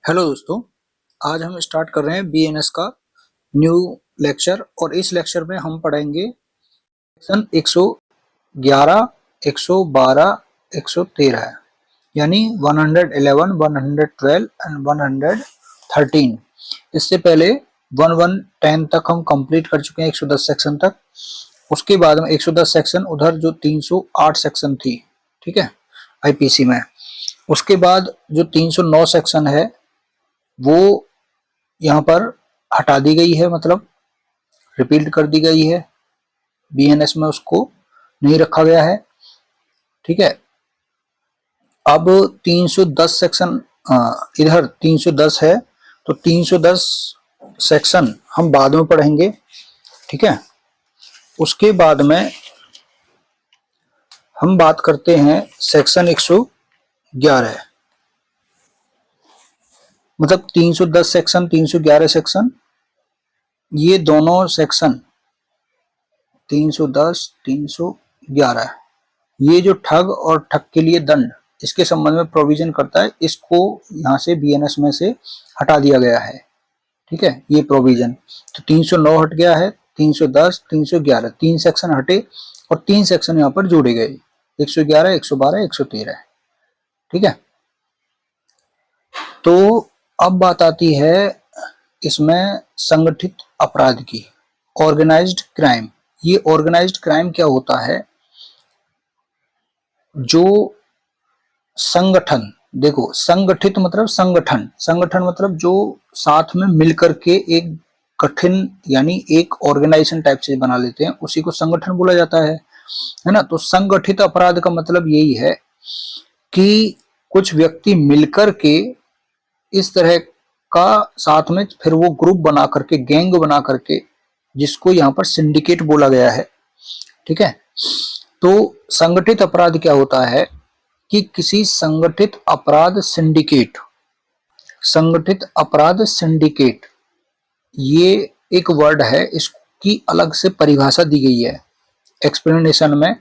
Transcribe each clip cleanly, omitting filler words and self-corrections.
Hello दोस्तों, आज हम स्टार्ट कर रहे हैं बीएनएस का न्यू लेक्चर और इस लेक्चर में हम पढ़ेंगे सेक्शन 111, 112, 113 यानी 111, 112 एंड 113। इससे पहले 110 तक हम कंप्लीट कर चुके हैं, 110 सेक्शन तक। उसके बाद में 110 सेक्शन उधर जो 308 सेक्शन थी, ठीक है, आईपीसी में। उसके बाद जो 309 सेक्शन है वो यहाँ पर हटा दी गई है, मतलब रिपीट कर दी गई है। बीएनएस में उसको नहीं रखा गया है, ठीक है। अब 310 सेक्शन इधर 310 है, तो 310 सेक्शन हम बाद में पढ़ेंगे, ठीक है। उसके बाद में हम बात करते हैं सेक्शन 111, मतलब 310 सेक्शन, 311 सेक्शन, ये दोनों सेक्शन 310, 311 ये जो ठग और ठग के लिए दंड, इसके संबंध में प्रोविजन करता है। इसको यहाँ से बीएनएस में से हटा दिया गया है, ठीक है, ये प्रोविजन। तो 309 हट गया है, 310, 311 तीन सेक्शन हटे और तीन सेक्शन यहाँ पर जोड़े गए, 111, 112, 113, ठीक है। तो अब बात आती है इसमें संगठित अपराध की, ऑर्गेनाइज्ड क्राइम। ये ऑर्गेनाइज्ड क्राइम क्या होता है? जो संगठन, देखो संगठित मतलब संगठन, संगठन मतलब जो साथ में मिलकर के एक कठिन यानी एक ऑर्गेनाइजेशन टाइप से बना लेते हैं, उसी को संगठन बोला जाता है ना। तो संगठित अपराध का मतलब यही है कि कुछ व्यक्ति मिलकर के इस तरह का साथ में फिर वो ग्रुप बना करके, गैंग बना करके, जिसको यहाँ पर सिंडिकेट बोला गया है, ठीक है। तो संगठित अपराध क्या होता है कि किसी संगठित अपराध सिंडिकेट, संगठित अपराध सिंडिकेट ये एक वर्ड है, इसकी अलग से परिभाषा दी गई है एक्सप्लेनेशन में,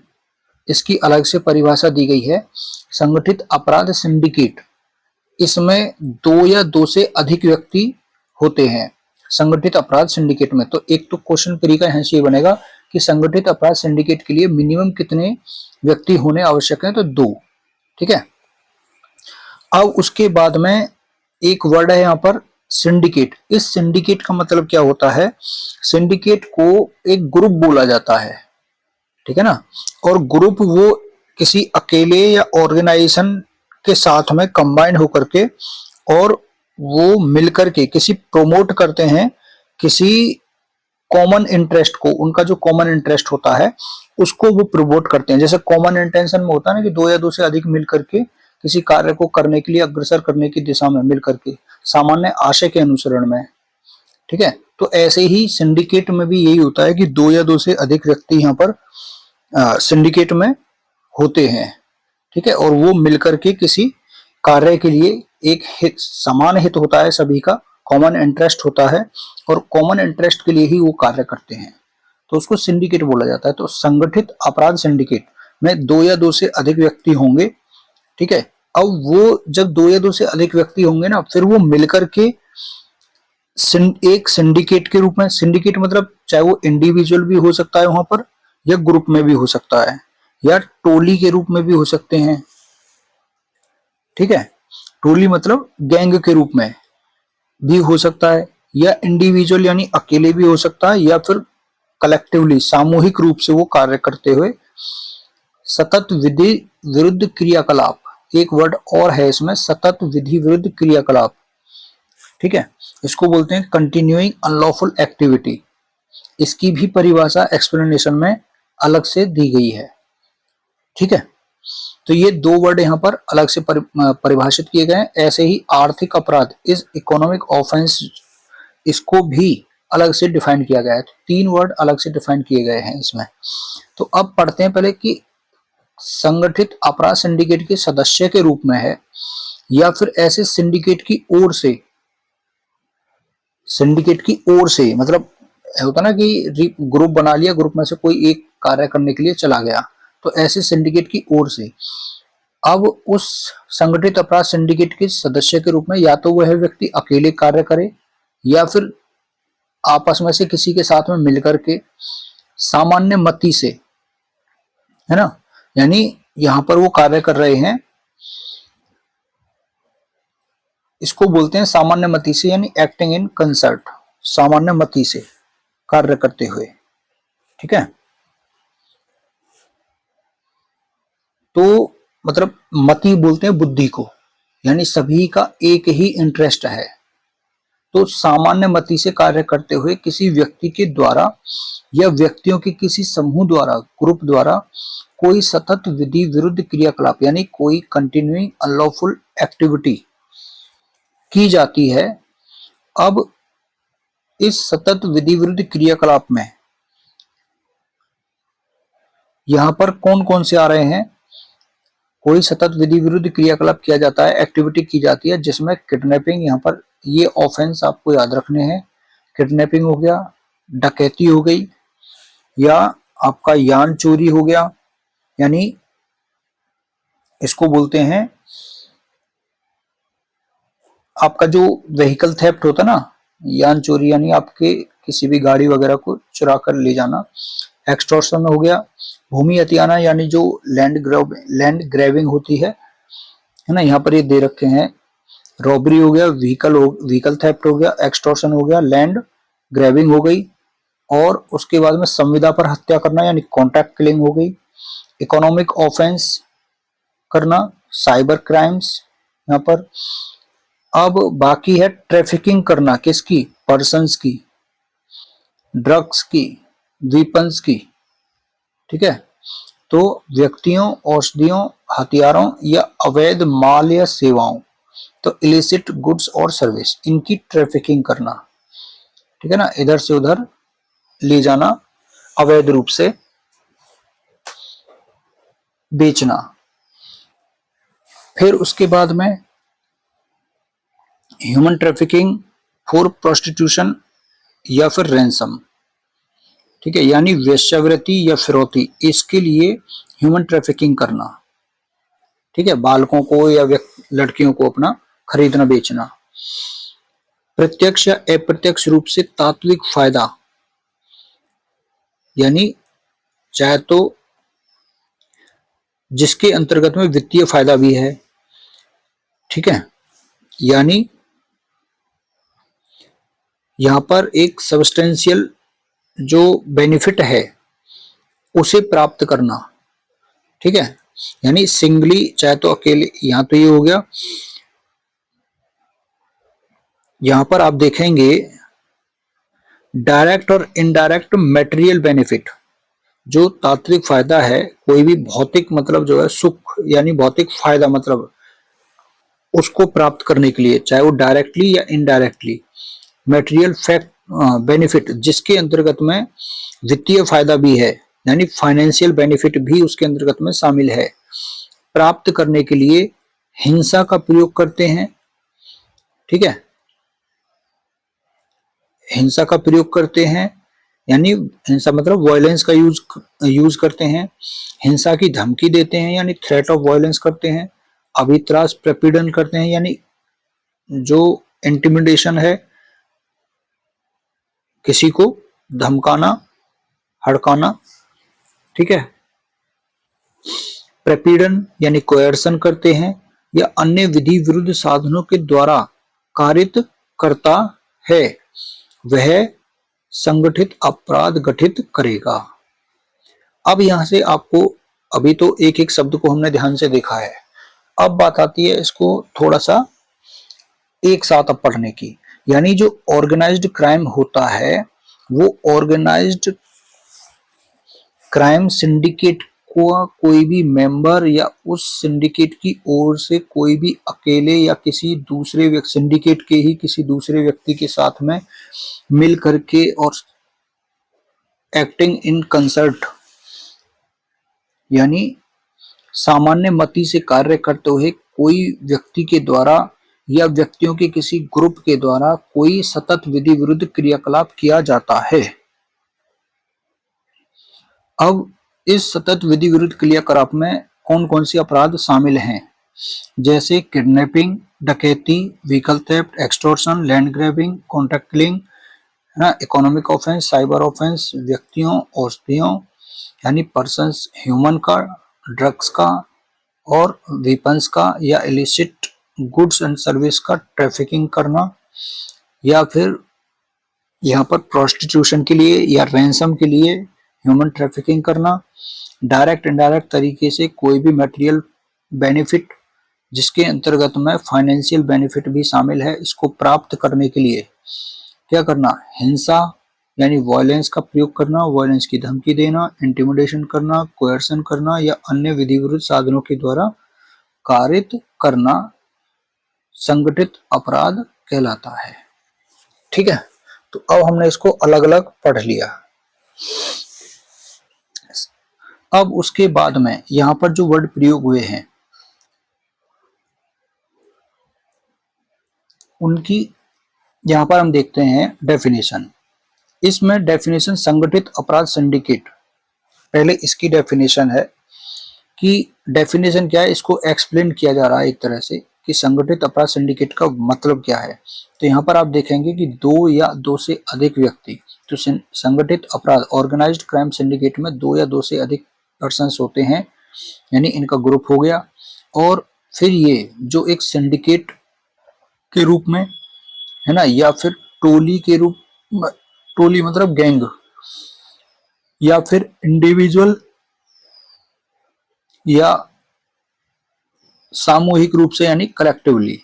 इसकी अलग से परिभाषा दी गई है। संगठित अपराध सिंडिकेट, इसमें दो या दो से अधिक व्यक्ति होते हैं संगठित अपराध सिंडिकेट में। तो एक तो क्वेश्चन प्री का यहाँ से बनेगा कि संगठित अपराध सिंडिकेट के लिए मिनिमम कितने व्यक्ति होने आवश्यक हैं? तो दो, ठीक है। अब उसके बाद में एक वर्ड है यहाँ पर सिंडिकेट। इस सिंडिकेट का मतलब क्या होता है? सिंडिकेट को एक ग्रुप बोला जाता है, ठीक है ना। और ग्रुप वो किसी अकेले या ऑर्गेनाइजेशन के साथ में कंबाइन होकर के और वो मिलकर के किसी प्रोमोट करते हैं किसी कॉमन इंटरेस्ट को, उनका जो कॉमन इंटरेस्ट होता है उसको वो प्रमोट करते हैं। जैसे कॉमन इंटेंशन में होता है ना कि दो या दो से अधिक मिलकर के किसी कार्य को करने के लिए, अग्रसर करने की दिशा में मिलकर के सामान्य आशय के अनुसरण में, ठीक है। तो ऐसे ही सिंडिकेट में भी यही होता है कि दो या दो से अधिक व्यक्ति यहाँ पर सिंडिकेट में होते हैं, ठीक है। और वो मिलकर के किसी कार्य के लिए एक हित, समान हित होता है सभी का, कॉमन इंटरेस्ट होता है और कॉमन इंटरेस्ट के लिए ही वो कार्य करते हैं, तो उसको सिंडिकेट बोला जाता है। तो संगठित अपराध सिंडिकेट में दो या दो से अधिक व्यक्ति होंगे, ठीक है। अब वो जब दो या दो से अधिक व्यक्ति होंगे ना, फिर वो मिलकर के एक सिंडिकेट के रूप में, सिंडिकेट मतलब चाहे वो इंडिविजुअल भी हो सकता है वहां पर या ग्रुप में भी हो सकता है या टोली के रूप में भी हो सकते हैं, ठीक है। टोली मतलब गैंग के रूप में भी हो सकता है या इंडिविजुअल यानी अकेले भी हो सकता है या फिर कलेक्टिवली सामूहिक रूप से वो कार्य करते हुए। सतत विधि विरुद्ध क्रियाकलाप, एक वर्ड और है इसमें, सतत विधि विरुद्ध क्रियाकलाप, ठीक है। इसको बोलते हैं कंटिन्यूइंग अनलॉफुल एक्टिविटी। इसकी भी परिभाषा एक्सप्लेनेशन में अलग से दी गई है, ठीक है। तो ये दो वर्ड यहाँ पर अलग से परिभाषित किए गए हैं। ऐसे ही आर्थिक अपराध इज इकोनॉमिक ऑफेंस, इसको भी अलग से डिफाइन किया गया है। तो तीन वर्ड अलग से डिफाइन किए गए हैं इसमें। तो अब पढ़ते हैं पहले कि संगठित अपराध सिंडिकेट के सदस्य के रूप में है या फिर ऐसे सिंडिकेट की ओर से, सिंडिकेट की ओर से मतलब होता ना कि ग्रुप बना लिया, ग्रुप में से कोई एक कार्य करने के लिए चला गया, तो ऐसे सिंडिकेट की ओर से अब उस संगठित अपराध सिंडिकेट के सदस्य के रूप में या तो वह व्यक्ति अकेले कार्य करे या फिर आपस में से किसी के साथ में मिलकर के सामान्य मति से, है ना, यानी यहां पर वो कार्य कर रहे हैं, इसको बोलते हैं सामान्य मति से, यानी एक्टिंग इन कंसर्ट, सामान्य मति से कार्य करते हुए। ठीक है, तो मतलब मति बोलते हैं बुद्धि को, यानी सभी का एक ही इंटरेस्ट है। तो सामान्य मति से कार्य करते हुए किसी व्यक्ति के द्वारा या व्यक्तियों के किसी समूह द्वारा, ग्रुप द्वारा कोई सतत विधि विरुद्ध क्रियाकलाप यानी कोई कंटिन्यूइंग अनलॉफुल एक्टिविटी की जाती है। अब इस सतत विधि विरुद्ध क्रियाकलाप में यहां पर कौन कौन से आ रहे हैं? कोई सतत विधि विरुद्ध क्रियाकलाप किया जाता है, एक्टिविटी की जाती है जिसमें किडनैपिंग, यहाँ पर ये ऑफेंस आपको याद रखने हैं, किडनैपिंग हो गया, डकैती हो गई, या आपका यान चोरी हो गया, यानी इसको बोलते हैं आपका जो व्हीकल थेफ्ट होता ना, यान चोरी यानी आपके किसी भी गाड़ी वगैरह को चुरा कर ले जाना। एक्सटॉर्शन हो गया, भूमि हथियाना यानी जो लैंड ग्रैबिंग होती है ना, यहाँ पर ये दे रखे हैं। रॉबरी हो गया, व्हीकल थेफ्ट हो गया, एक्सटॉर्शन हो गया, लैंड ग्रैबिंग हो गई, और उसके बाद में संविदा पर हत्या करना यानी कॉन्ट्रैक्ट किलिंग हो गई। इकोनॉमिक ऑफेंस करना, साइबर क्राइम्स यहाँ पर। अब बाकी है ट्रैफिकिंग करना, किसकी? पर्सन्स की, ड्रग्स की, वीपन्स की। ठीक है, तो व्यक्तियों, औषधियों, हथियारों या अवैध माल या सेवाओं, तो इलिसिट गुड्स और सर्विस, इनकी ट्रैफिकिंग करना। ठीक है ना, इधर से उधर ले जाना, अवैध रूप से बेचना। फिर उसके बाद में ह्यूमन ट्रैफिकिंग फॉर प्रोस्टिट्यूशन या फिर रैंसम। ठीक है, यानी वेश्यावृत्ति या फिरौती, इसके लिए ह्यूमन ट्रैफिकिंग करना। ठीक है, बालकों को या लड़कियों को अपना खरीदना बेचना। प्रत्यक्ष या अप्रत्यक्ष रूप से तात्विक फायदा, यानी चाहे तो जिसके अंतर्गत में वित्तीय फायदा भी है। ठीक है, यानी यहां पर एक सब्सटेंशियल जो बेनिफिट है उसे प्राप्त करना। ठीक है, यानी सिंगली, चाहे तो अकेले, यहां तो ये हो गया। यहां पर आप देखेंगे डायरेक्ट और इनडायरेक्ट मटेरियल बेनिफिट, जो तात्विक फायदा है, कोई भी भौतिक मतलब जो है सुख यानी भौतिक फायदा मतलब उसको प्राप्त करने के लिए, चाहे वो डायरेक्टली या इनडायरेक्टली। मटेरियल फैक्ट बेनिफिट, जिसके अंतर्गत में वित्तीय फायदा भी है, यानी फाइनेंशियल बेनिफिट भी उसके अंतर्गत में शामिल है, प्राप्त करने के लिए हिंसा का प्रयोग करते हैं। ठीक है, हिंसा का प्रयोग करते हैं, यानी हिंसा मतलब वायलेंस का यूज करते हैं, हिंसा की धमकी देते हैं यानी थ्रेट ऑफ वायलेंस करते हैं, अभित्रास प्रपीड़न करते हैं यानी जो इंटिमिडेशन है, किसी को धमकाना, हड़काना। ठीक है, प्रपीड़न यानी कोयर्सन करते हैं या अन्य विधि विरुद्ध साधनों के द्वारा कारित करता है, वह संगठित अपराध गठित करेगा। अब यहां से आपको, अभी तो एक एक शब्द को हमने ध्यान से देखा है, अब बात आती है इसको थोड़ा सा एक साथ अब पढ़ने की। यानी जो ऑर्गेनाइज्ड क्राइम होता है, वो ऑर्गेनाइज्ड क्राइम सिंडिकेट को कोई भी मेंबर या उस सिंडिकेट की ओर से कोई भी अकेले या किसी दूसरे व्यक्ति, सिंडिकेट के ही किसी दूसरे व्यक्ति के साथ में मिल करके और एक्टिंग इन कंसर्ट यानी सामान्य मति से कार्य करते हुए कोई व्यक्ति के द्वारा या व्यक्तियों के किसी ग्रुप के द्वारा कोई सतत विधि विरुद्ध क्रियाकलाप किया जाता है। अब इस सतत विधि विरुद्ध क्रियाकलाप में कौन कौन सी अपराध शामिल हैं, जैसे किडनैपिंग, डकैती, vehicle theft, extortion, land grabbing, contract killing, है ना, इकोनॉमिक ऑफेंस, साइबर ऑफेंस, व्यक्तियों, औषधियों यानी पर्सन्स, ह्यूमन का, ड्रग्स का और वेपन्स का, या इलिसिट गुड्स एंड सर्विस का ट्रैफिकिंग करना, या फिर यहाँ पर प्रोस्टिट्यूशन के लिए या रैंसम के लिए ह्यूमन ट्रैफिकिंग करना, डायरेक्ट इनडायरेक्ट तरीके से कोई भी मटेरियल बेनिफिट जिसके अंतर्गत में फाइनेंशियल बेनिफिट भी शामिल है, इसको प्राप्त करने के लिए क्या करना, हिंसा यानी वायलेंस का प्रयोग करना, वायलेंस की धमकी देना, इंटिमिडेशन करना, कोयर्सन करना या अन्य विधि विरुद्ध साधनों के द्वारा कारित करना संगठित अपराध कहलाता है। ठीक है, तो अब हमने इसको अलग अलग पढ़ लिया। अब उसके बाद में यहां पर जो वर्ड प्रयोग हुए हैं उनकी यहां पर हम देखते हैं डेफिनेशन। इसमें डेफिनेशन संगठित अपराध सिंडिकेट, पहले इसकी डेफिनेशन है कि डेफिनेशन क्या है, इसको एक्सप्लेन किया जा रहा है एक तरह से कि संगठित अपराध सिंडिकेट का मतलब क्या है। तो यहाँ पर आप देखेंगे कि दो या दो से अधिक व्यक्ति, तो संगठित अपराध ऑर्गेनाइज्ड क्राइम सिंडिकेट में दो या दो से अधिक पर्सन्स होते हैं, यानी इनका ग्रुप हो गया। और फिर ये जो एक सिंडिकेट के रूप में है ना, या फिर टोली के रूप में, टोली मतलब गैंग, या फिर इंडिविजुअल या सामूहिक रूप से यानी कलेक्टिवली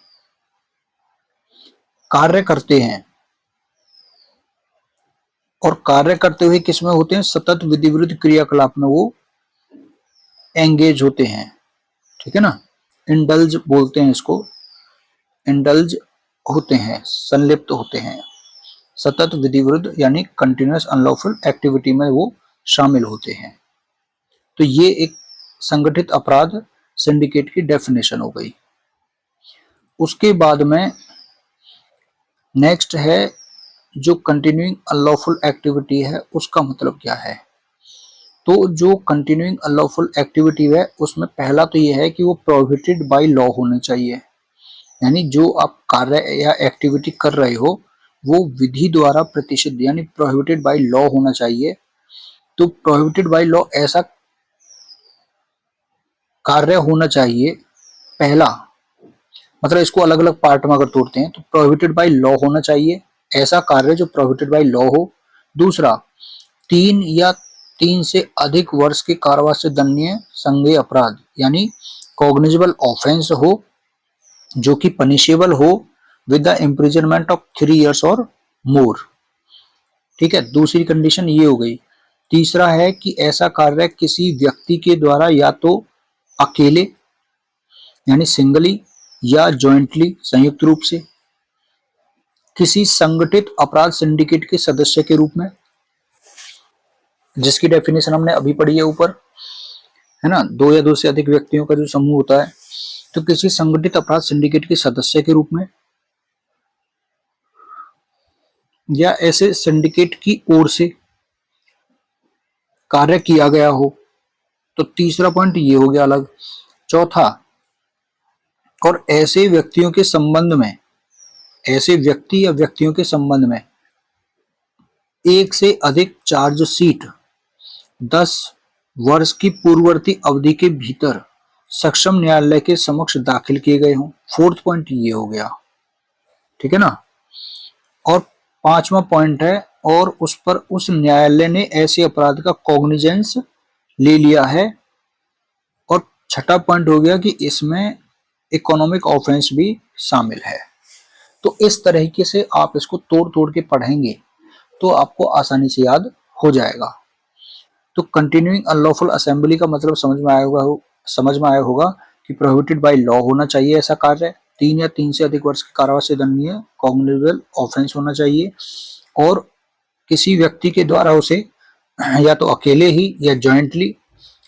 कार्य करते हैं। और कार्य करते हुए किसमें होते हैं, सतत विधि विरुद्ध क्रियाकलाप में वो एंगेज होते हैं। ठीक है ना, इंडल्ज बोलते हैं इसको, इंडल्ज होते हैं, संलिप्त होते हैं, सतत विधि विरुद्ध यानी कंटिन्यूअस अनलॉफुल एक्टिविटी में वो शामिल होते हैं। तो ये एक संगठित अपराध सिंडिकेट की डेफिनेशन हो गई। उसके बाद में नेक्स्ट है जो कंटिन्यूइंग अनलॉफुल एक्टिविटी है, उसका मतलब क्या है। तो जो कंटिन्यूइंग अनलॉफुल एक्टिविटी है उसमें पहला तो ये है कि वो प्रोहिबिटेड बाय लॉ होने चाहिए, यानी जो आप कार्य या एक्टिविटी कर रहे हो वो विधि द्वारा प्रतिषिद्ध यानी प्रोहिबिटेड बाय लॉ होना चाहिए। तो प्रोहिबिटेड बाय लॉ ऐसा कार्य होना चाहिए, पहला मतलब इसको अलग अलग पार्ट में अगर तोड़ते हैं तो प्रोहिबिटेड बाय लॉ होना चाहिए, ऐसा कार्य जो प्रोहिबिटेड बाय लॉ हो। दूसरा, 3 या 3 से अधिक वर्ष के कारावास से दंडनीय संज्ञेय अपराध यानी कॉग्निजेबल ऑफेंस हो, जो कि पनिशेबल हो with the imprisonment of 3 years और मोर। ठीक है, दूसरी कंडीशन ये हो गई। तीसरा है कि ऐसा कार्य किसी व्यक्ति के द्वारा या तो अकेले यानी सिंगली या जॉइंटली संयुक्त रूप से किसी संगठित अपराध सिंडिकेट के सदस्य के रूप में, जिसकी डेफिनेशन हमने अभी पढ़ी है ऊपर, है ना, दो या दो से अधिक व्यक्तियों का जो समूह होता है, तो किसी संगठित अपराध सिंडिकेट के सदस्य के रूप में या ऐसे सिंडिकेट की ओर से कार्य किया गया हो। तो तीसरा पॉइंट ये हो गया अलग। चौथा, और ऐसे व्यक्तियों के संबंध में, ऐसे व्यक्ति या व्यक्तियों के संबंध में एक से अधिक चार्जशीट 10 वर्ष की पूर्ववर्ती अवधि के भीतर सक्षम न्यायालय के समक्ष दाखिल किए गए हों। फोर्थ पॉइंट ये हो गया। ठीक है ना, और पांचवा पॉइंट है और उस पर उस न्यायालय ने ऐसे अपराध का कॉग्निजेंस ले लिया है। और छठा पॉइंट हो गया कि इसमें इकोनॉमिक ऑफेंस भी शामिल है। तो इस तरीके से आप इसको तोड़ तोड़ के पढ़ेंगे तो आपको आसानी से याद हो जाएगा। तो कंटिन्यूइंग अनलॉफुल असेंबली का मतलब समझ में आया होगा कि प्रोहिबिटेड बाय लॉ होना चाहिए ऐसा कार्य, 3 या 3 से अधिक वर्ष के कारावास से दंडनीय कॉग्निजेबल ऑफेंस होना चाहिए, और किसी व्यक्ति के द्वारा उसे या तो अकेले ही या जॉइंटली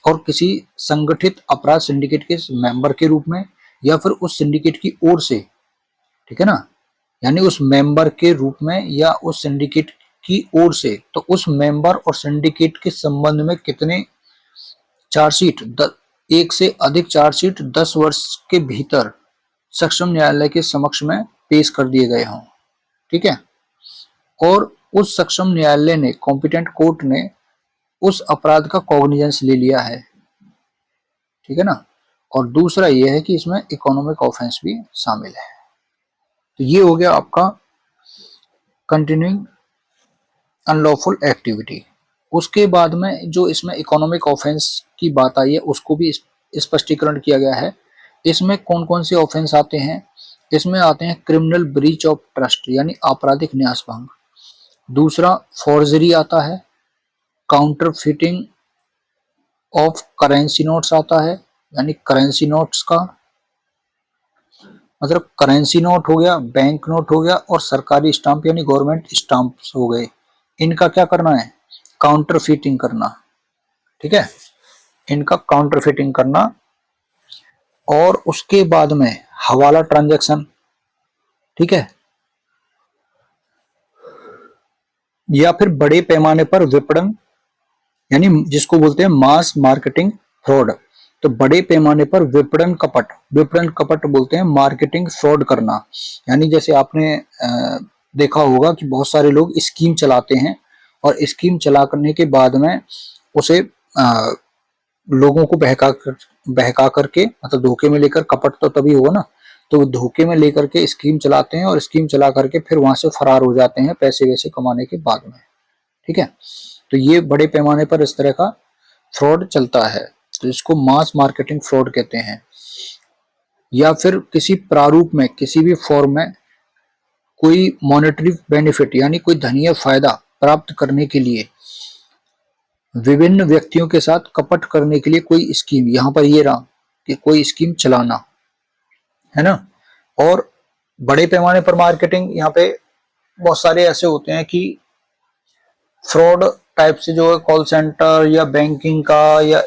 और किसी संगठित अपराध सिंडिकेट के मेंबर के रूप में या फिर उस सिंडिकेट की ओर से, ठीक है ना, यानी उस मेंबर के रूप में या उस सिंडिकेट की ओर से। तो उस मेंबर और सिंडिकेट के संबंध में कितने चार्जशीट, एक से अधिक चार्जशीट 10 वर्ष के भीतर सक्षम न्यायालय के समक्ष में पेश कर दिए गए हों, ठीक है, और उस सक्षम न्यायालय ने, कॉम्पिटेंट कोर्ट ने उस अपराध का कॉग्निजेंस ले लिया है, ठीक है ना। और दूसरा ये है कि इसमें इकोनॉमिक ऑफेंस भी शामिल है। तो ये हो गया आपका कंटिन्यूइंग अनलॉफुल एक्टिविटी। उसके बाद में जो इसमें इकोनॉमिक ऑफेंस की बात आई है उसको भी स्पष्टीकरण किया गया है। इसमें कौन कौन से ऑफेंस आते हैं? इसमें आते हैं क्रिमिनल ब्रीच ऑफ ट्रस्ट यानी आपराधिक न्यास भंग, दूसरा फॉर्जरी आता है, counter fitting of currency notes आता है, यानी करेंसी नोट्स का मतलब करेंसी नोट हो गया, बैंक नोट हो गया और सरकारी स्टाम्प यानी गवर्नमेंट स्टाम्प हो गए, इनका क्या करना है? काउंटर फिटिंग करना, ठीक है, इनका काउंटर फिटिंग करना। और उसके बाद में हवाला ट्रांजैक्शन, ठीक है, या फिर बड़े पैमाने पर विपणन यानी जिसको बोलते हैं मास मार्केटिंग फ्रॉड। तो बड़े पैमाने पर विपणन कपट बोलते हैं मार्केटिंग फ्रॉड करना। यानी जैसे आपने देखा होगा कि बहुत सारे लोग स्कीम चलाते हैं और स्कीम चला करने के बाद में उसे लोगों को बहका करके मतलब धोखे में लेकर, कपट तो तभी होगा ना, तो धोखे में लेकर के स्कीम चलाते हैं और स्कीम चला करके फिर वहां से फरार हो जाते हैं पैसे वैसे कमाने के बाद में, ठीक है। तो ये बड़े पैमाने पर इस तरह का फ्रॉड चलता है, तो इसको मास मार्केटिंग फ्रॉड कहते हैं। या फिर किसी प्रारूप में, किसी भी फॉर्म में कोई मॉनेटरी बेनिफिट यानी कोई धनीय फायदा प्राप्त करने के लिए विभिन्न व्यक्तियों के साथ कपट करने के लिए कोई स्कीम, यहां पर ये रहा कि कोई स्कीम चलाना, है ना। और बड़े पैमाने पर मार्केटिंग, यहाँ पे बहुत सारे ऐसे होते हैं कि फ्रॉड टाइप से जो है कॉल सेंटर या बैंकिंग का या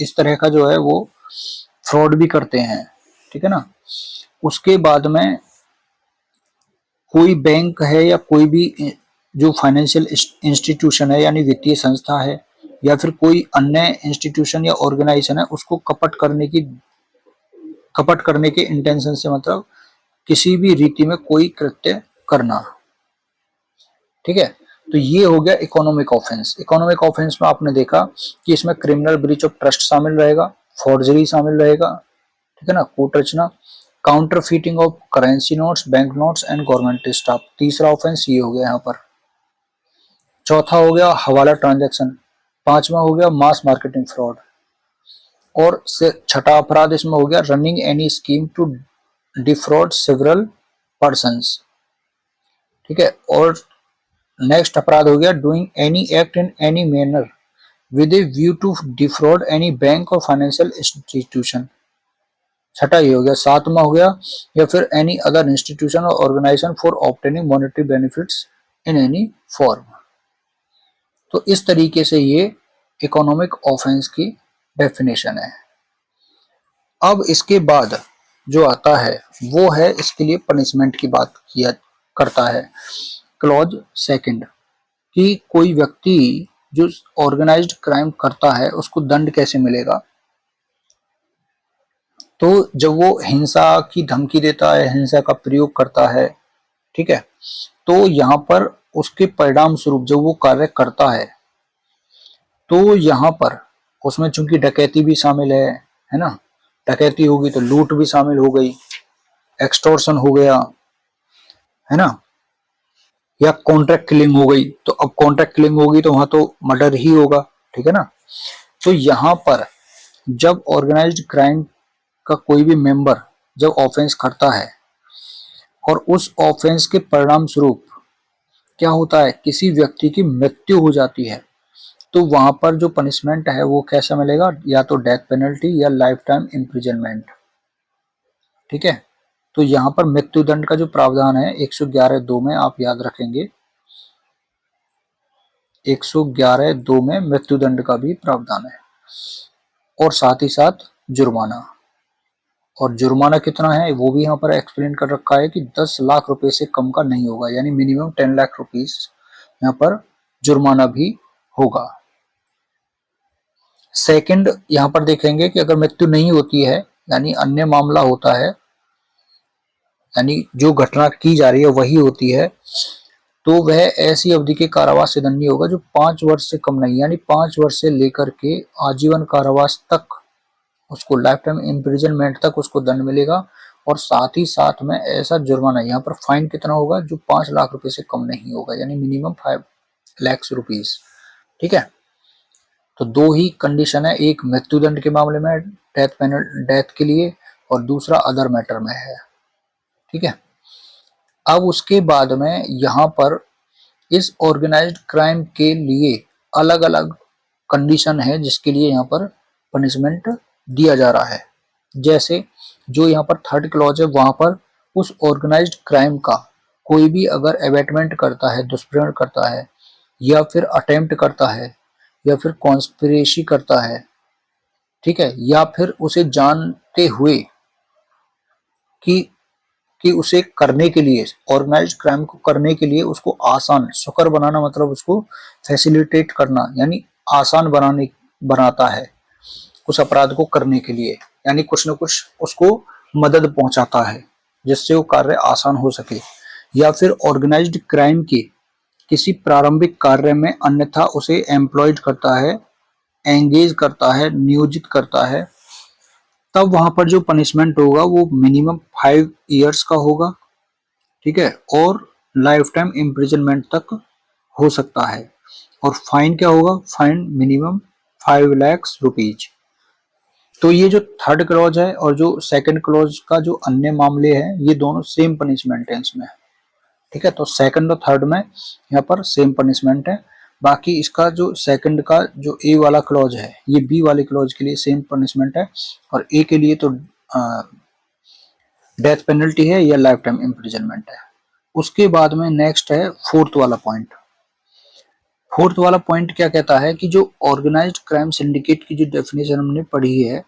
इस तरह का जो है वो फ्रॉड भी करते हैं, ठीक है ना। उसके बाद में कोई बैंक है या कोई भी जो फाइनेंशियल इंस्टीट्यूशन है यानी वित्तीय संस्था है या फिर कोई अन्य इंस्टीट्यूशन या ऑर्गेनाइजेशन है, उसको कपट करने के इंटेंशन से मतलब किसी भी रीति में कोई कृत्य करना, ठीक है। तो ये हो गया इकोनॉमिक ऑफेंस। इकोनॉमिक ऑफेंस में आपने देखा कि इसमें क्रिमिनल ब्रीच ऑफ ट्रस्ट शामिल रहेगा, फॉर्जरी शामिल रहेगा, ठीक है ना, कूट रचना, counterfeiting of currency notes, bank notes and government staff, तीसरा ऑफेंस ये हो गया यहाँ पर। चौथा हो गया हवाला ट्रांजैक्शन, पांचवा हो गया मास मार्केटिंग फ्रॉड, और छठा अपराध इसमें हो गया running any scheme to defraud several persons, ठीक है। और नेक्स्ट अपराध हो गया doing any act in any manner with a view to defraud any bank और फाइनेंशियल इंस्टीट्यूशन, छठा ये हो गया। सातवां हो गया या फिर एनी अदर इंस्टीट्यूशन और organisation for obtaining monetary benefits in any form. तो इस तरीके से ये इकोनॉमिक ऑफेंस की डेफिनेशन है। अब इसके बाद जो आता है वो है इसके लिए पनिशमेंट की बात किया करता है क्लॉज सेकंड, कि कोई व्यक्ति जो ऑर्गेनाइज्ड क्राइम करता है उसको दंड कैसे मिलेगा। तो जब वो हिंसा की धमकी देता है, हिंसा का प्रयोग करता है, ठीक है, तो यहाँ पर उसके परिणाम स्वरूप जब वो कार्य करता है तो यहाँ पर उसमें चूंकि डकैती भी शामिल है ना, डकैती होगी तो लूट भी शामिल हो गई, एक्सटॉर्शन हो गया, है ना, या कॉन्ट्रैक्ट किलिंग हो गई। तो अब कॉन्ट्रैक्ट किलिंग होगी तो वहां तो मर्डर ही होगा, ठीक है ना। तो यहाँ पर जब ऑर्गेनाइज्ड क्राइम का कोई भी मेंबर जब ऑफेंस करता है और उस ऑफेंस के परिणाम स्वरूप क्या होता है, किसी व्यक्ति की मृत्यु हो जाती है, तो वहां पर जो पनिशमेंट है वो कैसा मिलेगा, या तो डेथ पेनल्टी या लाइफ टाइम इम्प्रिजनमेंट, ठीक है। तो यहाँ पर मृत्यु दंड का जो प्रावधान है 111(2) में आप याद रखेंगे, 111(2) में मृत्यु दंड का भी प्रावधान है, और साथ ही साथ जुर्माना। और जुर्माना कितना है वो भी यहाँ पर एक्सप्लेन कर रखा है कि 10 लाख रुपए से कम का नहीं होगा, यानी मिनिमम 10 लाख रुपीस यहाँ पर जुर्माना भी होगा। सेकंड यहाँ पर देखेंगे कि अगर मृत्यु नहीं होती है यानी अन्य मामला होता है, यानी जो घटना की जा रही है वही होती है, तो वह ऐसी अवधि के कारावास से दंडनीय होगा जो 5 वर्ष से कम नहीं, यानी 5 वर्ष से लेकर के आजीवन कारावास तक उसको, लाइफ टाइम इम्प्रिजनमेंट तक उसको दंड मिलेगा। और साथ ही साथ में ऐसा जुर्माना, यहाँ पर फाइन कितना होगा, जो 5 लाख रुपए से कम नहीं होगा, यानी मिनिमम 5 लाख रुपीज। ठीक है, तो दो ही कंडीशन है, एक मृत्युदंड के मामले में डेथ के लिए, और दूसरा अदर मैटर में है। ठीक है, अब उसके बाद में यहाँ पर इस ऑर्गेनाइज्ड क्राइम के लिए अलग अलग कंडीशन है जिसके लिए यहाँ पर पनिशमेंट दिया जा रहा है। जैसे जो यहाँ पर थर्ड क्लॉज है, वहां पर उस ऑर्गेनाइज्ड क्राइम का कोई भी अगर एबेटमेंट करता है, दुष्प्रेरण करता है, या फिर अटेम्प्ट करता है, या फिर कॉन्स्पिरेसी करता है, ठीक है, या फिर उसे जानते हुए कि उसे करने के लिए, ऑर्गेनाइज्ड क्राइम को करने के लिए उसको आसान, सुकर बनाना मतलब उसको फैसिलिटेट करना, यानी आसान बनाता है उस अपराध को करने के लिए, यानी कुछ न कुछ उसको मदद पहुंचाता है जिससे वो कार्य आसान हो सके। या फिर ऑर्गेनाइज्ड क्राइम के किसी प्रारंभिक कार्य में अन्यथा उसे एम्प्लॉयड करता है, एंगेज करता है, नियोजित करता है, तब वहां पर जो पनिशमेंट होगा वो मिनिमम 5 इयर्स का होगा। ठीक है, और लाइफ टाइम इम्प्रिजनमेंट तक हो सकता है। और फाइन क्या होगा, फाइन मिनिमम 5 लाख रुपीज। तो ये जो थर्ड क्लॉज है और जो सेकंड क्लॉज का जो अन्य मामले हैं, ये दोनों सेम पनिशमेंट है इसमें। ठीक है, तो सेकंड और थर्ड में यहाँ पर सेम पनिशमेंट है। बाकी इसका जो सेकंड का जो ए वाला क्लॉज है, ये बी वाले क्लॉज के लिए सेम पनिशमेंट है, और ए के लिए तो डेथ पेनल्टी है या लाइफ टाइम इम्प्रिजनमेंट है। उसके बाद में नेक्स्ट है फोर्थ वाला पॉइंट। फोर्थ वाला पॉइंट क्या कहता है कि जो ऑर्गेनाइज्ड क्राइम सिंडिकेट की जो डेफिनेशन हमने पढ़ी है,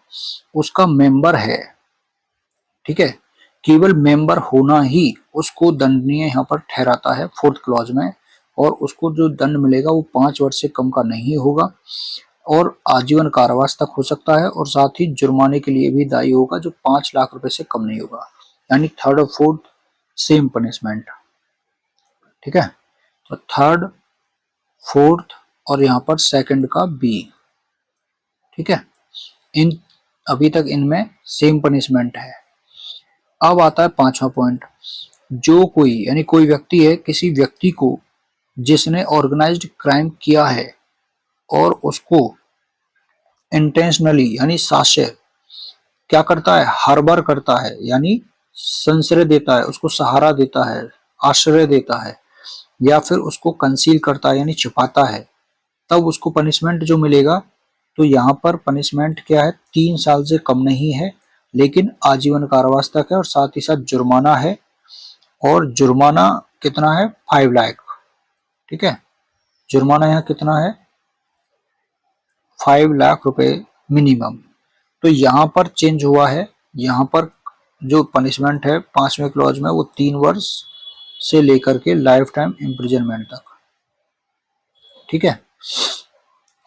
उसका मेंबर है, ठीक है, केवल मेंबर होना ही उसको दंडनीय यहाँ पर ठहराता है फोर्थ क्लॉज में। और उसको जो दंड मिलेगा वो 5 वर्ष से कम का नहीं होगा, और आजीवन कारावास तक हो सकता है, और साथ ही जुर्माने के लिए भी दायी होगा जो 5 लाख रुपए से कम नहीं होगा। यानी थर्ड और फोर्थ सेम पनिशमेंट। ठीक है, तो थर्ड, फोर्थ और यहाँ पर सेकंड का बी। ठीक है, इन अभी तक इनमें सेम पनिशमेंट है। अब आता है पांचवा पॉइंट। जो कोई, यानी कोई व्यक्ति है, किसी व्यक्ति को जिसने ऑर्गेनाइज्ड क्राइम किया है और उसको इंटेंशनली यानी साजिश क्या करता है, हार्बर करता है, यानी संश्रय देता है, उसको सहारा देता है, आश्रय देता है, या फिर उसको कंसील करता है यानी छिपाता है, तब उसको पनिशमेंट जो मिलेगा, तो यहाँ पर पनिशमेंट क्या है, 3 साल से कम नहीं है, लेकिन आजीवन कारावास तक है, और साथ ही साथ जुर्माना है। और जुर्माना कितना है, 5 लाख। ठीक है, जुर्माना यहाँ कितना है, 5 लाख रुपए मिनिमम। तो यहाँ पर चेंज हुआ है, यहाँ पर जो पनिशमेंट है 5वें क्लॉज में वो 3 वर्ष से लेकर के लाइफ टाइम इम्प्रिजनमेंट तक। ठीक है,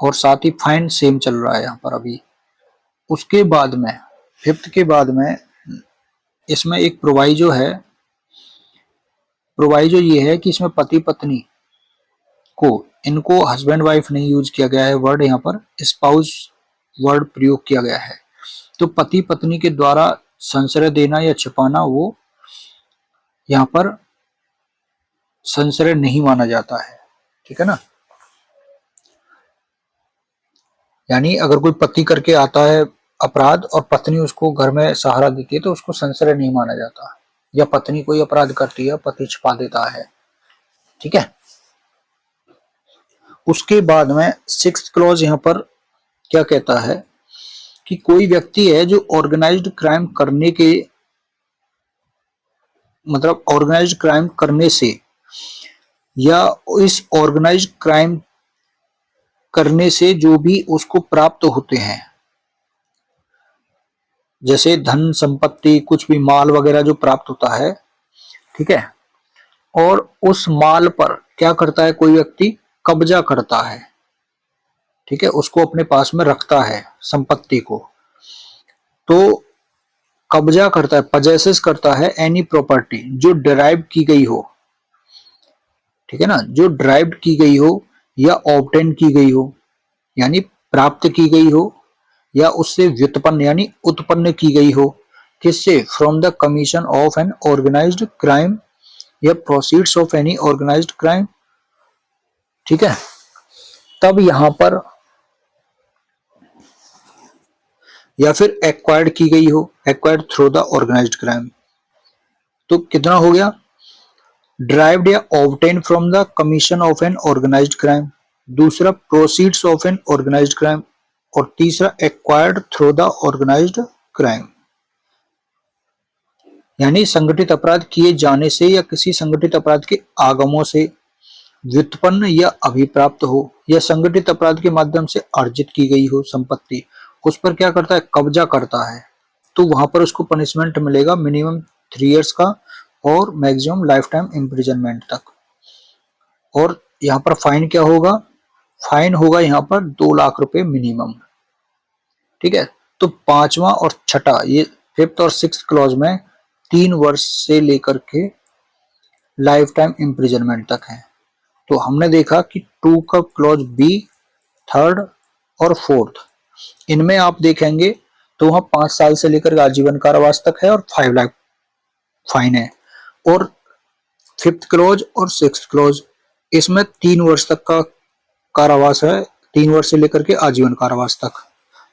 और साथ ही फाइन सेम चल रहा है यहाँ पर अभी। उसके बाद में फिफ्थ के बाद में इसमें एक प्रोवाइजो है। प्रोवाइजो ये है कि इसमें पति पत्नी को, इनको हस्बैंड वाइफ नहीं यूज किया गया है वर्ड, यहाँ पर स्पाउस वर्ड प्रयोग किया गया है। तो पति पत्नी के द्वारा संश्रय देना या छिपाना वो यहाँ पर संश्रय नहीं माना जाता है। ठीक है ना, यानी अगर कोई पति करके आता है अपराध और पत्नी उसको घर में सहारा देती है तो उसको संश्रय नहीं माना जाता, या पत्नी कोई अपराध करती है, पति छिपा देता है। ठीक है, उसके बाद में 6th क्लॉज यहाँ पर क्या कहता है कि कोई व्यक्ति है जो ऑर्गेनाइज्ड क्राइम करने के, मतलब ऑर्गेनाइज्ड क्राइम करने से या इस ऑर्गेनाइज्ड क्राइम करने से जो भी उसको प्राप्त होते हैं, जैसे धन संपत्ति, कुछ भी माल वगैरह जो प्राप्त होता है, ठीक है, और उस माल पर क्या करता है कोई व्यक्ति, कब्जा करता है, ठीक है, उसको अपने पास में रखता है संपत्ति को, तो कब्जा करता है, पजेसेस करता है एनी प्रॉपर्टी जो डिराइव की गई हो, ठीक है ना, जो डिराइव की गई हो या ऑब्टेन की गई हो, यानी प्राप्त की गई हो, या उससे व्युत्पन्न यानी उत्पन्न की गई हो, किससे, from the commission of an organised crime या proceeds of any organised crime, ठीक है। तब यहां पर या फिर एक्वायर्ड की गई हो, acquired through the organised crime, तो कितना हो गया, ड्राइव्ड या obtain from the commission of an organised crime, दूसरा proceeds of an organised crime, और तीसरा acquired through the organised crime, यानी संगठित अपराध किए जाने से या किसी संगठित अपराध के आगमों से व्युत्पन्न या अभिप्राप्त हो, या संगठित अपराध के माध्यम से अर्जित की गई हो संपत्ति, उस पर क्या करता है, कब्जा करता है, तो वहां पर उसको पनिशमेंट मिलेगा मिनिमम 3 इयर्स का और मैक्सिमम लाइफ टाइम इम्प्रिजनमेंट तक। और यहाँ पर फाइन क्या होगा, फाइन होगा यहाँ पर 2 लाख रुपए मिनिमम, ठीक है। तो 5वां और 6ठा, ये 5th और 6th क्लॉज में 3 वर्ष से लेकर के लाइफ टाइम इम्प्रिजनमेंट तक है। तो हमने देखा कि 2 का क्लॉज बी, 3rd और 4th, इनमें आप देखेंगे तो वहां 5 साल से लेकर आजीवन कारावास तक है और 5 लाख फाइन है। और 5th क्लॉज और 6th क्लॉज, इसमें 3 वर्ष तक का कारावास है, 3 वर्ष से लेकर के आजीवन कारावास तक,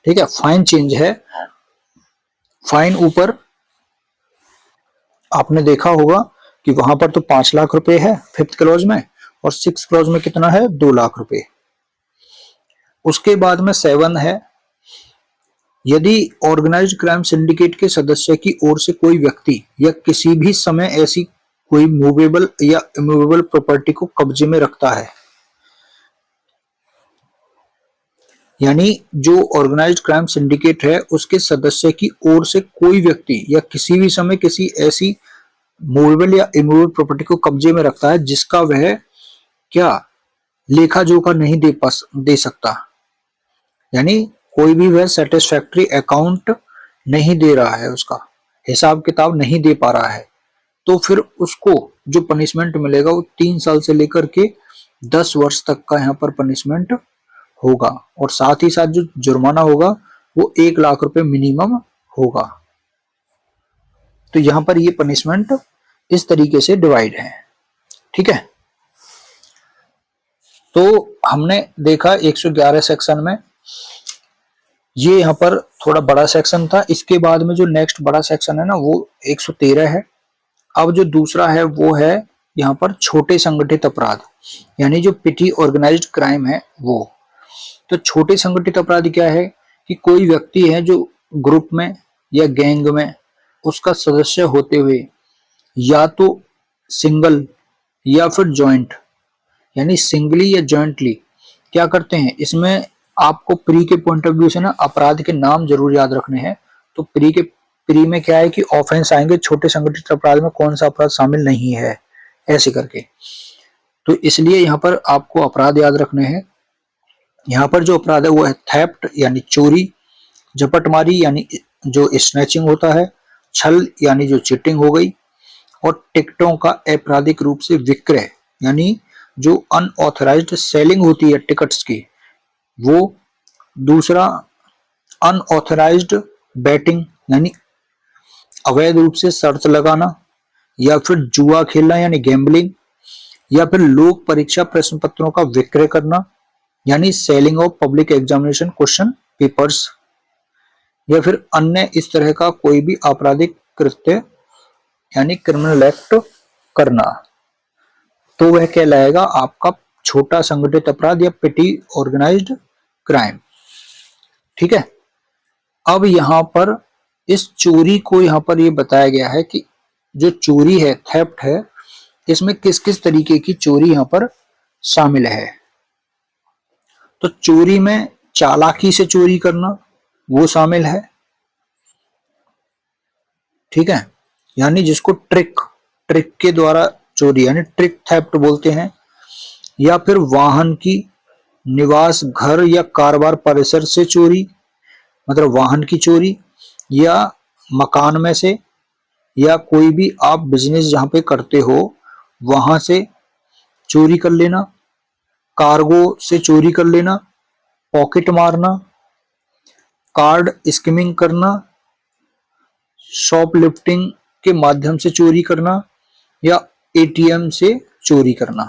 ठीक है। फाइन चेंज है, फाइन ऊपर आपने देखा होगा कि वहां पर तो 5 लाख रुपए है 5th क्लॉज में, और 6th क्लॉज में कितना है, 2 लाख रुपए। उसके बाद में 7 है, यदि ऑर्गेनाइज्ड क्राइम सिंडिकेट के सदस्य की ओर से कोई व्यक्ति या किसी भी समय ऐसी कोई मूवेबल या इमूवेबल प्रॉपर्टी को कब्जे में रखता है, यानी जो ऑर्गेनाइज्ड क्राइम सिंडिकेट है उसके सदस्य की ओर से कोई व्यक्ति या किसी भी समय किसी ऐसी मूवेबल या इमूवेबल प्रॉपर्टी को कब्जे में रखता है जिसका वह क्या लेखा जोखा नहीं दे सकता, यानी कोई भी वह सेटिस्फैक्ट्री अकाउंट नहीं दे रहा है, उसका हिसाब किताब नहीं दे पा रहा है, तो फिर उसको जो पनिशमेंट मिलेगा वो 3 साल से लेकर के 10 वर्ष तक का यहाँ पर पनिशमेंट होगा, और साथ ही साथ जो जुर्माना होगा वो 1 लाख रुपए मिनिमम होगा। तो यहाँ पर ये पनिशमेंट इस तरीके से डिवाइड है, ठीक है। तो हमने देखा 111 सेक्शन में, ये यहाँ पर थोड़ा बड़ा सेक्शन था। इसके बाद में जो नेक्स्ट बड़ा सेक्शन है ना वो 113 है। अब जो दूसरा है वो है यहाँ पर छोटे संगठित अपराध, यानी जो पिटी ऑर्गेनाइज्ड क्राइम है वो। तो छोटे संगठित अपराध क्या है कि कोई व्यक्ति है जो ग्रुप में या गैंग में उसका सदस्य होते हुए या तो सिंगल या फिर जॉइंट, यानी सिंगली या जॉइंटली क्या करते हैं, इसमें आपको प्री के पॉइंट ऑफ व्यू से ना अपराध के नाम जरूर याद रखने हैं। तो प्री में क्या है कि ऑफेंस आएंगे, छोटे संगठित अपराध में कौन सा अपराध शामिल नहीं है, ऐसे करके। तो इसलिए यहाँ पर आपको अपराध याद रखने हैं। यहाँ पर जो अपराध है वो है थेफ्ट यानी चोरी, झपटमारी यानी जो स्नैचिंग होता है, छल यानी जो चीटिंग हो गई, और टिकटों का आपराधिक रूप से विक्रय यानी जो अनऑथराइज्ड सेलिंग होती है टिकट्स की वो, दूसरा अनऑथराइज्ड बैटिंग यानी अवैध रूप से शर्त लगाना, या फिर जुआ खेलना यानी गैम्बलिंग, या फिर लोक परीक्षा प्रश्न पत्रों का विक्रय करना यानी selling of public examination question papers, या फिर अन्य इस तरह का कोई भी आपराधिक कृत्य यानी क्रिमिनल एक्ट करना, तो वह कहलाएगा आपका छोटा संगठित अपराध या पिटी ऑर्गेनाइज्ड क्राइम, ठीक है। अब यहां पर इस चोरी को यहां पर ये बताया गया है कि जो चोरी है, थेफ्ट है, इसमें किस किस तरीके की चोरी यहां पर शामिल है। तो चोरी में चालाकी से चोरी करना वो शामिल है, ठीक है, यानी जिसको ट्रिक के द्वारा चोरी यानी ट्रिक थेफ्ट बोलते हैं, या फिर वाहन की निवास घर या कारोबार परिसर से चोरी, मतलब वाहन की चोरी, या मकान में से, या कोई भी आप बिजनेस जहां पे करते हो वहां से चोरी कर लेना, कार्गो से चोरी कर लेना, पॉकेट मारना, कार्ड स्किमिंग करना, शॉपलिफ्टिंग के माध्यम से चोरी करना, या एटीएम से चोरी करना,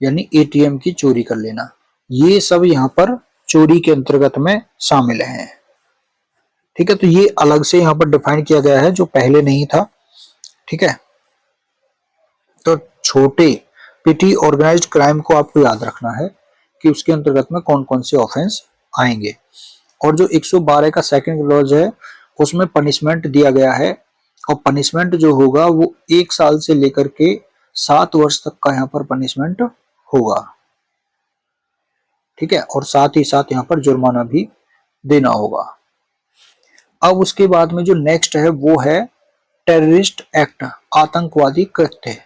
यानी एटीएम की चोरी कर लेना। ये सब यहाँ पर चोरी के अंतर्गत में शामिल हैं। ठीक है, तो ये अलग से यहाँ पर डिफाइन किया गया है जो पहले नहीं था। ठीक है, तो छोटे पिटी ऑर्गेनाइज्ड क्राइम को आपको याद रखना है कि उसके अंतर्गत में कौन कौन से ऑफेंस आएंगे। और जो 112 का सेकंड क्लॉज है उसमें पनिशमेंट दिया गया है, और पनिशमेंट जो होगा वो 1 साल से लेकर के 7 वर्ष तक का यहाँ पर पनिशमेंट होगा। ठीक है, और साथ ही साथ यहाँ पर जुर्माना भी देना होगा। अब उसके बाद में जो नेक्स्ट है वो है टेररिस्ट एक्ट, आतंकवादी कृत्य।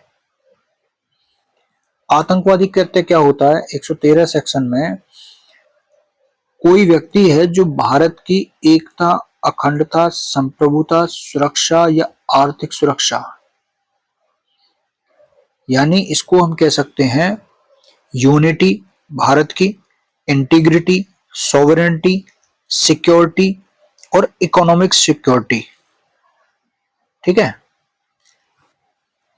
आतंकवादी कृत्य क्या होता है? 113 सेक्शन में कोई व्यक्ति है जो भारत की एकता, अखंडता, संप्रभुता, सुरक्षा या आर्थिक सुरक्षा, यानी इसको हम कह सकते हैं यूनिटी भारत की, इंटीग्रिटी, सॉवरेनिटी, सिक्योरिटी और इकोनॉमिक सिक्योरिटी, ठीक है,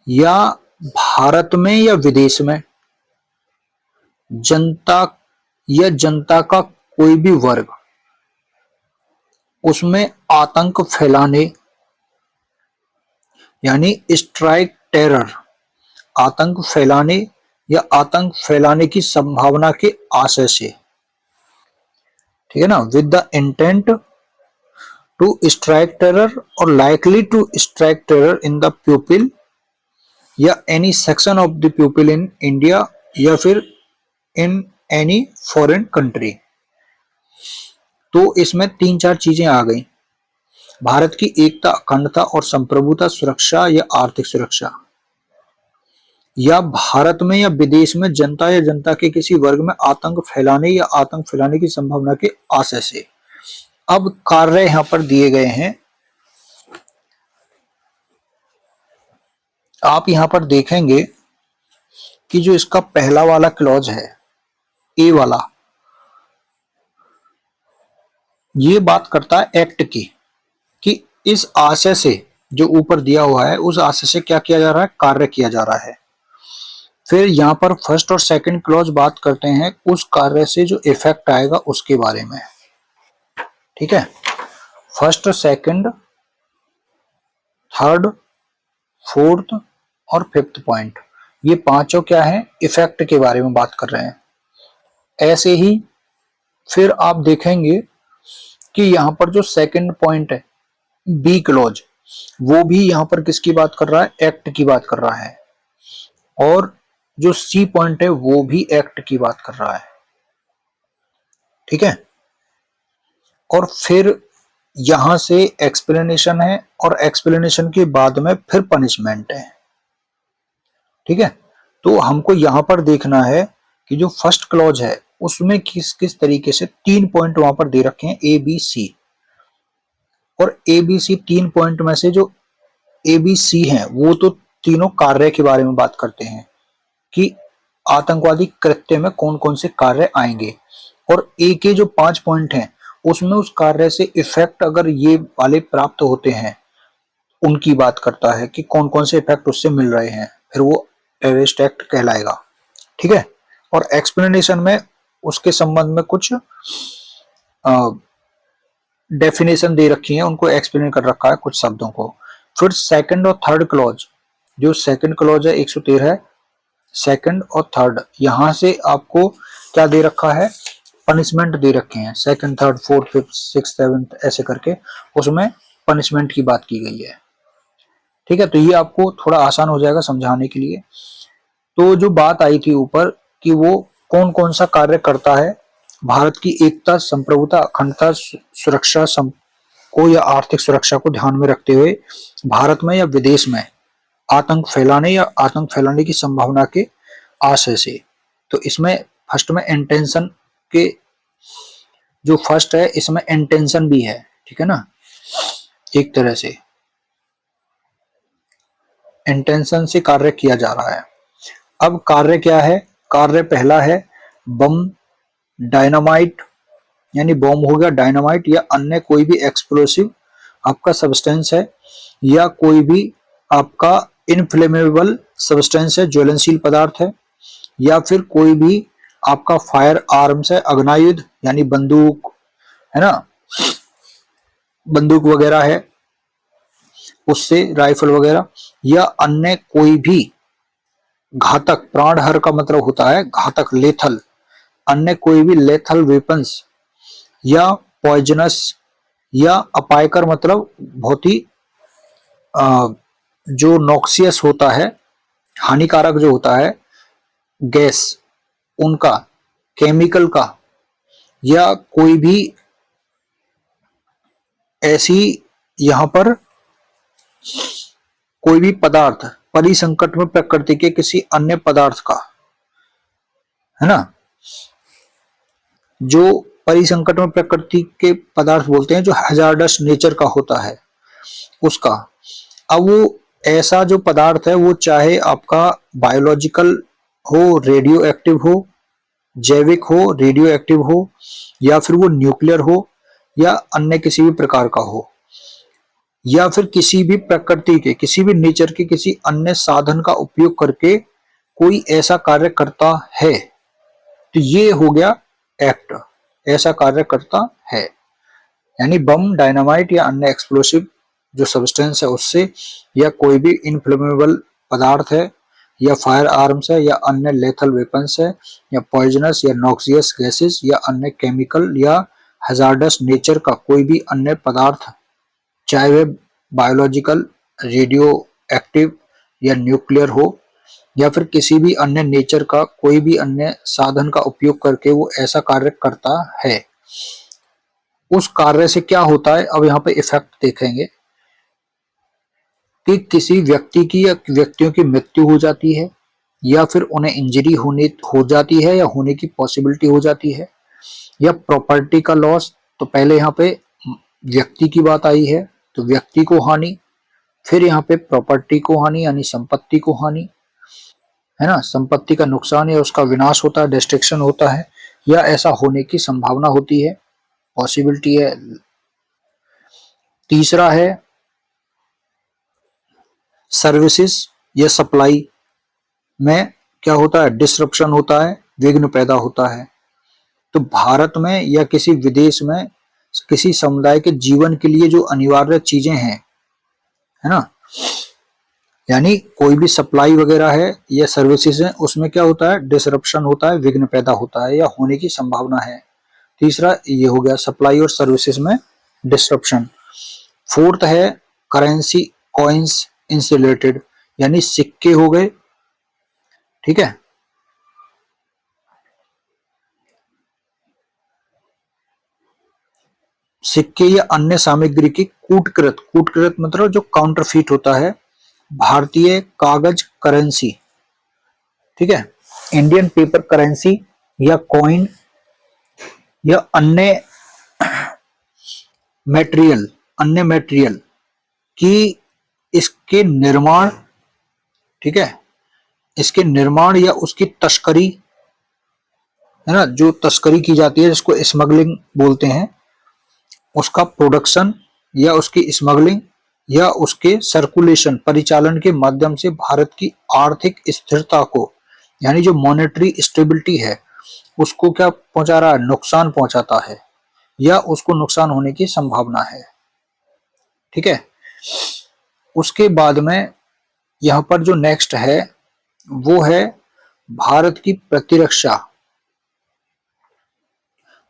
या भारत में या विदेश में जनता या जनता का कोई भी वर्ग उसमें आतंक फैलाने, यानी स्ट्राइक टेरर, आतंक फैलाने या आतंक फैलाने की संभावना के आशय से, ठीक है ना, with the intent to strike terror और likely to strike terror in the people या any section of the people in India या फिर इन एनी फॉरेन कंट्री। तो इसमें 3-4 चीजें आ गई, भारत की एकता, अखंडता और संप्रभुता, सुरक्षा या आर्थिक सुरक्षा, या भारत में या विदेश में जनता या जनता के किसी वर्ग में आतंक फैलाने या आतंक फैलाने की संभावना के आशय से। अब कार्य यहां पर दिए गए हैं, आप यहां पर देखेंगे कि जो इसका पहला वाला क्लॉज है, ए वाला, ये बात करता है एक्ट की, कि इस आशय से जो ऊपर दिया हुआ है उस आशय से क्या किया जा रहा है, कार्य किया जा रहा है। फिर यहाँ पर फर्स्ट और सेकंड क्लॉज बात करते हैं उस कार्य से जो इफेक्ट आएगा उसके बारे में। ठीक है, फर्स्ट, सेकंड, थर्ड, फोर्थ और फिफ्थ पॉइंट, ये पांचों क्या है, इफेक्ट के बारे में बात कर रहे हैं। ऐसे ही फिर आप देखेंगे कि यहाँ पर जो सेकंड पॉइंट है, बी क्लॉज, वो भी यहाँ पर किसकी बात कर रहा है, एक्ट की बात कर रहा है। और जो सी पॉइंट है वो भी एक्ट की बात कर रहा है। ठीक है, और फिर यहां से एक्सप्लेनेशन है और एक्सप्लेनेशन के बाद में फिर पनिशमेंट है। ठीक है, तो हमको यहां पर देखना है कि जो फर्स्ट क्लॉज है उसमें किस किस तरीके से 3 पॉइंट वहां पर दे रखे हैं, ए बी सी, और ए बी सी 3 पॉइंट में से जो ए बी सी है वो तो तीनों कार्य के बारे में बात करते हैं कि आतंकवादी कृत्य में कौन कौन से कार्य आएंगे, और ए के जो 5 पॉइंट हैं उसमें उस कार्य से इफेक्ट अगर ये वाले प्राप्त होते हैं उनकी बात करता है कि कौन कौन से इफेक्ट उससे मिल रहे हैं, फिर वो टेररिस्ट एक्ट कहलाएगा। ठीक है, और एक्सप्लेनेशन में उसके संबंध में कुछ डेफिनेशन दे रखी है, उनको एक्सप्लेन कर रखा है कुछ शब्दों को। फिर सेकंड और थर्ड क्लॉज, जो सेकंड क्लॉज है 113, सेकंड और थर्ड, यहां से आपको क्या दे रखा है, पनिशमेंट दे रखे हैं, second, third, fourth, fifth, six, seventh, ऐसे करके उसमें पनिशमेंट की बात की गई है। ठीक है, तो ये आपको थोड़ा आसान हो जाएगा समझाने के लिए। तो जो बात आई थी ऊपर कि वो कौन कौन सा कार्य करता है भारत की एकता, संप्रभुता, अखंडता, सुरक्षा को या आर्थिक सुरक्षा को ध्यान में रखते हुए भारत में या विदेश में आतंक फैलाने या आतंक फैलाने की संभावना के आशय से। तो इसमें फर्स्ट में इंटेंशन के, जो फर्स्ट है इसमें इंटेंशन भी है, ठीक है ना, एक तरह से इंटेंशन से कार्य किया जा रहा है। अब कार्य क्या है, कार्य पहला है बम, डायनामाइट, यानी बॉम्ब हो गया, डायनामाइट या अन्य कोई भी एक्सप्लोसिव आपका सब्सटेंस है, या कोई भी आपका इनफ्लेमेबल सब्सटेंस है, ज्वलनशील पदार्थ है, या फिर कोई भी आपका फायर आर्म्स है, अग्नायुध यानी बंदूक है ना, बंदूक वगैरह है उससे, राइफल वगैरह, या अन्य कोई भी घातक, प्राणहर का मतलब होता है घातक, लेथल, अन्य कोई भी लेथल वेपन्स, या पॉइजनस, या अपायकर मतलब बहुत ही जो नॉक्सियस होता है, हानिकारक जो होता है गैस, उनका, केमिकल का, या कोई भी ऐसी यहां पर कोई भी पदार्थ परिसंकट में प्रकृति के किसी अन्य पदार्थ का, है ना, जो परिसंकट में प्रकृति के पदार्थ बोलते हैं जो हैजार्डस नेचर का होता है उसका। अब वो ऐसा जो पदार्थ है वो चाहे आपका बायोलॉजिकल हो, रेडियो एक्टिव हो, जैविक हो, रेडियो एक्टिव हो, या फिर वो न्यूक्लियर हो, या अन्य किसी भी प्रकार का हो, या फिर किसी भी प्रकृति के, किसी भी नेचर के किसी अन्य साधन का उपयोग करके कोई ऐसा कार्य करता है, तो ये हो गया एक्ट, ऐसा कार्य करता है। यानी बम, डायनामाइट या अन्य एक्सप्लोसिव जो सब्सटेंस है उससे, या कोई भी इनफ्लेमेबल पदार्थ है, या फायर आर्म्स है, या अन्य लेथल वेपन्स है, या पॉइजनस या नॉक्सियस गैसेस, या अन्य केमिकल या हैजार्डस नेचर का कोई भी अन्य पदार्थ, चाहे वे बायोलॉजिकल, रेडियो एक्टिव या न्यूक्लियर हो, या फिर किसी भी अन्य नेचर का कोई भी अन्य साधन का उपयोग करके वो ऐसा कार्य करता है। उस कार्य से क्या होता है, अब यहाँ पे इफेक्ट देखेंगे कि किसी व्यक्ति की या व्यक्तियों की मृत्यु हो जाती है, या फिर उन्हें इंजरी होने हो जाती है या होने की पॉसिबिलिटी हो जाती है, या प्रॉपर्टी का लॉस। तो पहले यहाँ पे व्यक्ति की बात आई है तो व्यक्ति को हानि, फिर यहाँ पे प्रॉपर्टी को हानि यानी संपत्ति को हानि, है ना, संपत्ति का नुकसान या उसका विनाश होता है, डिस्ट्रक्शन होता है, या ऐसा होने की संभावना होती है, पॉसिबिलिटी है। तीसरा है सर्विसेज या सप्लाई में क्या होता है, डिसरप्शन होता है, विघ्न पैदा होता है। तो भारत में या किसी विदेश में किसी समुदाय के जीवन के लिए जो अनिवार्य चीजें हैं, है ना, यानी कोई भी सप्लाई वगैरह है या सर्विसेज है, उसमें क्या होता है, डिसरप्शन होता है, विघ्न पैदा होता है या होने की संभावना है। तीसरा ये हो गया सप्लाई और सर्विसेज में डिसरप्शन। फोर्थ है करेंसी, कॉइन्स इंसुलेटेड, यानी सिक्के हो गए, ठीक है, सिक्के या अन्य सामग्री की कूटकृत, कूटकृत मतलब जो काउंटरफीट होता है, भारतीय कागज करेंसी, ठीक है, इंडियन पेपर करेंसी या कॉइन, या अन्य मटेरियल, अन्य मटेरियल की इसके निर्माण, ठीक है, इसके निर्माण या उसकी तस्करी, है ना, जो तस्करी की जाती है जिसको स्मगलिंग बोलते हैं, उसका प्रोडक्शन या उसकी स्मगलिंग या उसके सर्कुलेशन, परिचालन के माध्यम से भारत की आर्थिक स्थिरता को, यानी जो मॉनेटरी स्टेबिलिटी है उसको क्या पहुंचा रहा है, नुकसान पहुंचाता है या उसको नुकसान होने की संभावना है, ठीक है। उसके बाद में यहां पर जो नेक्स्ट है वो है भारत की प्रतिरक्षा,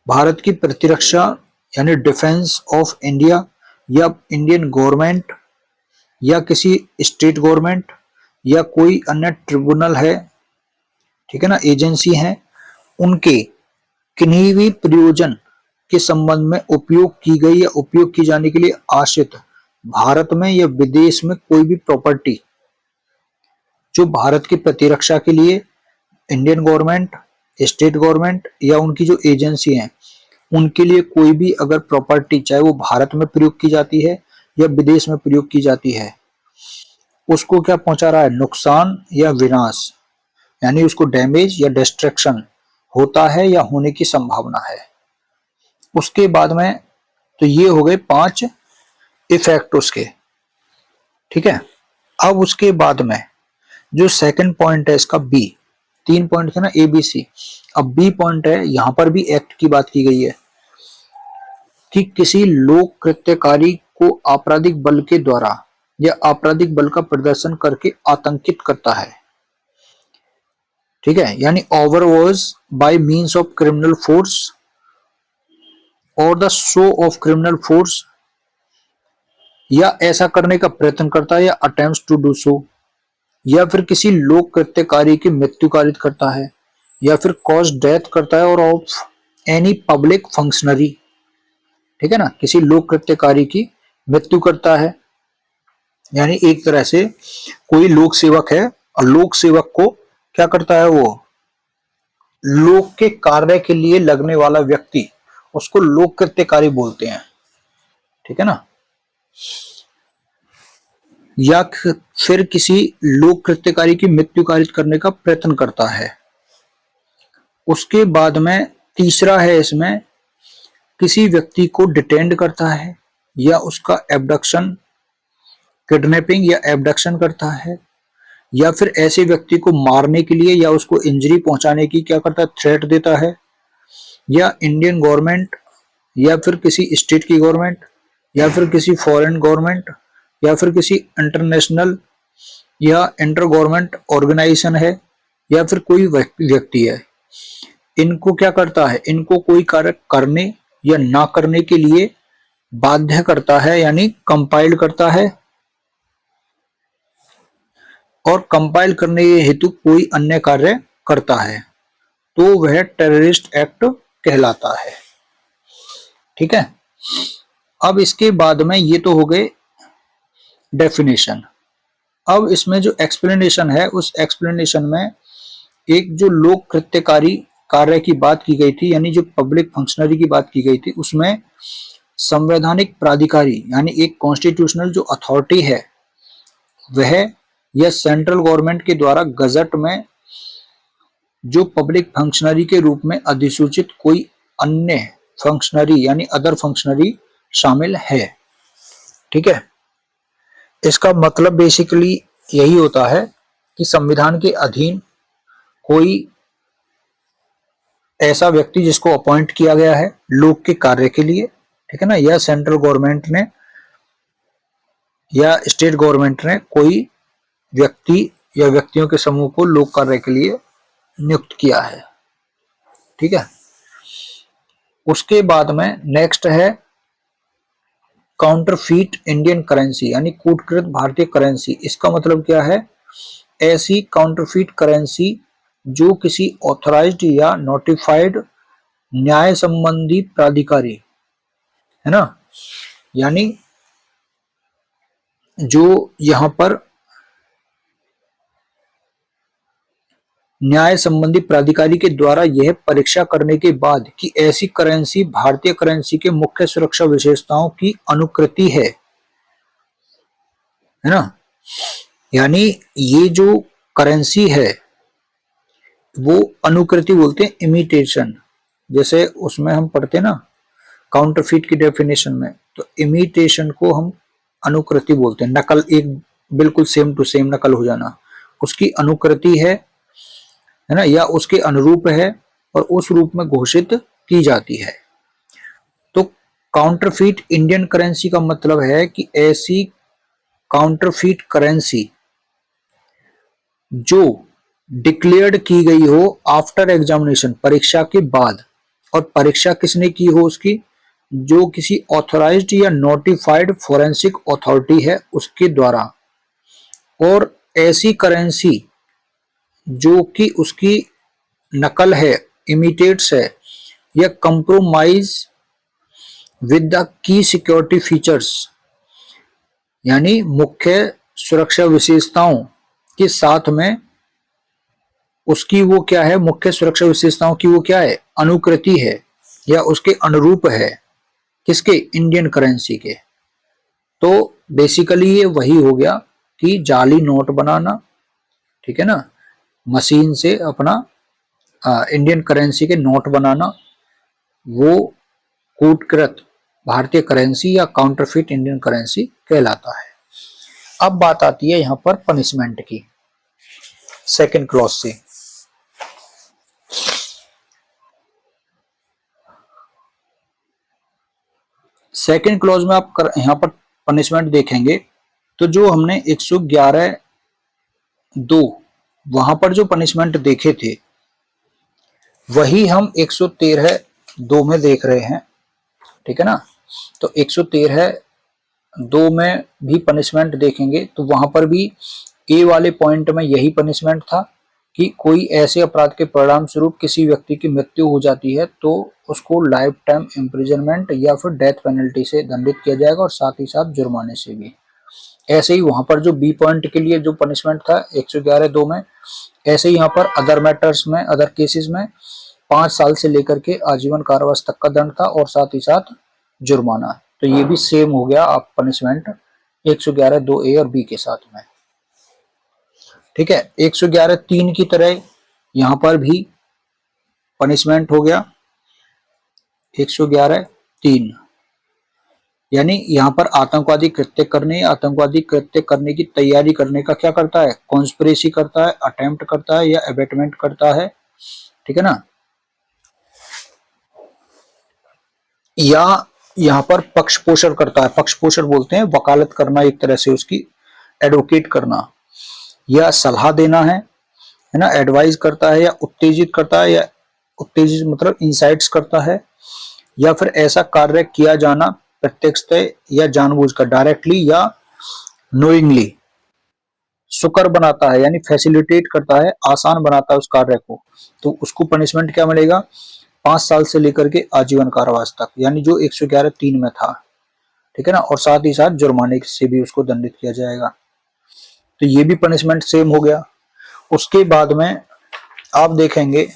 भारत की प्रतिरक्षा यानी डिफेंस ऑफ इंडिया, या इंडियन गवर्नमेंट या किसी स्टेट गवर्नमेंट या कोई अन्य ट्रिब्यूनल है, ठीक है ना, एजेंसी है, उनके किन्हीं भी प्रयोजन के संबंध में उपयोग की गई या उपयोग की जाने के लिए आश्रित भारत में या विदेश में कोई भी प्रॉपर्टी जो भारत की प्रतिरक्षा के लिए इंडियन गवर्नमेंट स्टेट गवर्नमेंट या उनकी जो एजेंसी हैं उनके लिए कोई भी अगर प्रॉपर्टी चाहे वो भारत में प्रयोग की जाती है या विदेश में प्रयोग की जाती है, उसको क्या पहुंचा रहा है, नुकसान या विनाश, यानी उसको डैमेज या डिस्ट्रक्शन होता है या होने की संभावना है। उसके बाद में तो ये हो गए 5 इफेक्ट उसके, ठीक है। अब उसके बाद में जो सेकंड पॉइंट है इसका बी, 3 पॉइंट थे ना ए बी सी, अब बी पॉइंट है, यहां पर भी एक्ट की बात की गई है कि किसी लोक कृत्यकारी को आपराधिक बल के द्वारा या आपराधिक बल का प्रदर्शन करके आतंकित करता है, ठीक है, यानी overawes by means of criminal force और the show of criminal force, या ऐसा करने का प्रयत्न करता है या अटेम्प्ट्स टू डू सो, या फिर किसी लोक कृत्यकारी की मृत्यु कारित करता है, या फिर कॉज डेथ करता है और ऑफ एनी पब्लिक फंक्शनरी, ठीक है ना, किसी लोक कृत्यकारी की मृत्यु करता है, यानी एक तरह से कोई लोक सेवक है और लोक सेवक को क्या करता है, वो लोक के कार्य के लिए लगने वाला व्यक्ति, उसको लोक कृत्यकारी बोलते हैं, ठीक है ना, या फिर किसी लोक कृत्यकारी की मृत्यु कारित करने का प्रयत्न करता है। उसके बाद में तीसरा है इसमें, किसी व्यक्ति को डिटेंड करता है या उसका एब्डक्शन, किडनैपिंग या एब्डक्शन करता है, या फिर ऐसे व्यक्ति को मारने के लिए या उसको इंजरी पहुंचाने की क्या करता है, थ्रेट देता है, या इंडियन गवर्नमेंट या फिर किसी स्टेट की गवर्नमेंट या फिर किसी फॉरेन गवर्नमेंट या फिर किसी इंटरनेशनल या इंटर गवर्नमेंट ऑर्गेनाइजेशन है या फिर कोई व्यक्ति है, इनको क्या करता है, इनको कोई कार्य करने या ना करने के लिए बाध्य करता है, यानी कंपाइल्ड करता है, और कंपाइल करने के हेतु कोई अन्य कार्य करता है, तो वह टेररिस्ट एक्ट कहलाता है, ठीक है। अब इसके बाद में ये तो हो गए डेफिनेशन। अब इसमें जो एक्सप्लेनेशन है, उस एक्सप्लेनेशन में एक जो लोक कृत्यकारी कार्य की बात की गई थी, यानी जो पब्लिक फंक्शनरी की बात की गई थी, उसमें संवैधानिक प्राधिकारी यानी एक कॉन्स्टिट्यूशनल जो अथॉरिटी है वह या सेंट्रल गवर्नमेंट के द्वारा गजट में जो पब्लिक फंक्शनरी के रूप में अधिसूचित कोई अन्य फंक्शनरी यानी अदर फंक्शनरी शामिल है, ठीक है। इसका मतलब बेसिकली यही होता है कि संविधान के अधीन कोई ऐसा व्यक्ति जिसको अपॉइंट किया गया है लोक के कार्य के लिए, ठीक है ना, या सेंट्रल गवर्नमेंट ने या स्टेट गवर्नमेंट ने कोई व्यक्ति या व्यक्तियों के समूह को लोक कार्य के लिए नियुक्त किया है, ठीक है। उसके बाद में नेक्स्ट है काउंटरफीट इंडियन करेंसी यानी कूटकृत भारतीय करेंसी। इसका मतलब क्या है, ऐसी काउंटरफीट करेंसी जो किसी ऑथराइज्ड या नोटिफाइड न्याय संबंधी प्राधिकारी, है ना, यानी जो यहां पर न्याय संबंधी प्राधिकारी के द्वारा यह परीक्षा करने के बाद कि ऐसी करेंसी भारतीय करेंसी के मुख्य सुरक्षा विशेषताओं की अनुकृति है ना, यानी ये जो करेंसी है वो अनुकृति बोलते हैं, इमिटेशन, जैसे उसमें हम पढ़ते ना काउंटरफीट की डेफिनेशन में, तो इमिटेशन को हम अनुकृति बोलते हैं, नकल, एक बिल्कुल सेम टू सेम नकल हो जाना, उसकी अनुकृति है ना, या उसके अनुरूप है और उस रूप में घोषित की जाती है। तो काउंटरफीट इंडियन करेंसी का मतलब है कि ऐसी काउंटरफीट करेंसी जो डिक्लेयर्ड की गई हो आफ्टर एग्जामिनेशन, परीक्षा के बाद, और परीक्षा किसने की हो उसकी, जो किसी ऑथराइज्ड या नोटिफाइड फोरेंसिक अथॉरिटी है उसके द्वारा, और ऐसी करेंसी जो कि उसकी नकल है, इमिटेट्स है, या compromise with the key security features यानी मुख्य सुरक्षा विशेषताओं के साथ में उसकी वो क्या है, मुख्य सुरक्षा विशेषताओं की वो क्या है, अनुकृति है या उसके अनुरूप है, किसके, इंडियन करेंसी के। तो बेसिकली ये वही हो गया कि जाली नोट बनाना, ठीक है ना, मशीन से अपना इंडियन करेंसी के नोट बनाना, वो कूटकृत भारतीय करेंसी या काउंटरफिट इंडियन करेंसी कहलाता है। अब बात आती है यहां पर पनिशमेंट की, सेकंड क्लॉज से। सेकंड क्लॉज में आप यहां पर पनिशमेंट देखेंगे तो जो हमने 111(2) वहां पर जो पनिशमेंट देखे थे वही हम 113(2) में देख रहे हैं, ठीक है ना। तो 113(2) में भी पनिशमेंट देखेंगे तो वहां पर भी ए वाले पॉइंट में यही पनिशमेंट था कि कोई ऐसे अपराध के परिणाम स्वरूप किसी व्यक्ति की मृत्यु हो जाती है तो उसको लाइफ टाइम इम्प्रिजनमेंट या फिर डेथ पेनल्टी से दंडित किया जाएगा और साथ ही साथ जुर्माने से भी। ऐसे ही वहां पर जो बी पॉइंट के लिए जो पनिशमेंट था 111(2) में, ऐसे ही यहाँ पर अदर मैटर्स में, अदर केसेस में 5 साल से लेकर के आजीवन कारावास तक का दंड था और साथ ही साथ जुर्माना। तो ये भी सेम हो गया आप पनिशमेंट 111(2) ए और बी के साथ में, ठीक है। 111(3) की तरह यहां पर भी पनिशमेंट हो गया 111(3), यानी यहां पर आतंकवादी कृत्य करने की तैयारी करने का क्या करता है, कॉन्स्पिरेसी करता है, अटेम्प्ट करता है या एबेटमेंट करता है, ठीक है ना। या यहां पर पक्षपोषण करता है, पक्षपोषण बोलते हैं वकालत करना, एक तरह से उसकी एडवोकेट करना, या सलाह देना है ना, एडवाइज करता है, या उत्तेजित करता है, या उत्तेजित मतलब इंसाइट्स करता है, या फिर ऐसा कार्य किया जाना प्रत्यक्षतः या जानबूझकर, डायरेक्टली या नोइंगली, सुकर बनाता है यानी फैसिलिटेट करता है, आसान बनाता है उस कार्य को, तो उसको पनिशमेंट क्या मिलेगा, 5 साल से लेकर के आजीवन कारावास तक, यानी जो 111(3) में था, ठीक है ना, और साथ ही साथ जुर्माने से भी उसको दंडित किया जाएगा। तो ये भी पनिशमेंट सेम हो गया। उसके बाद में आप देखेंगे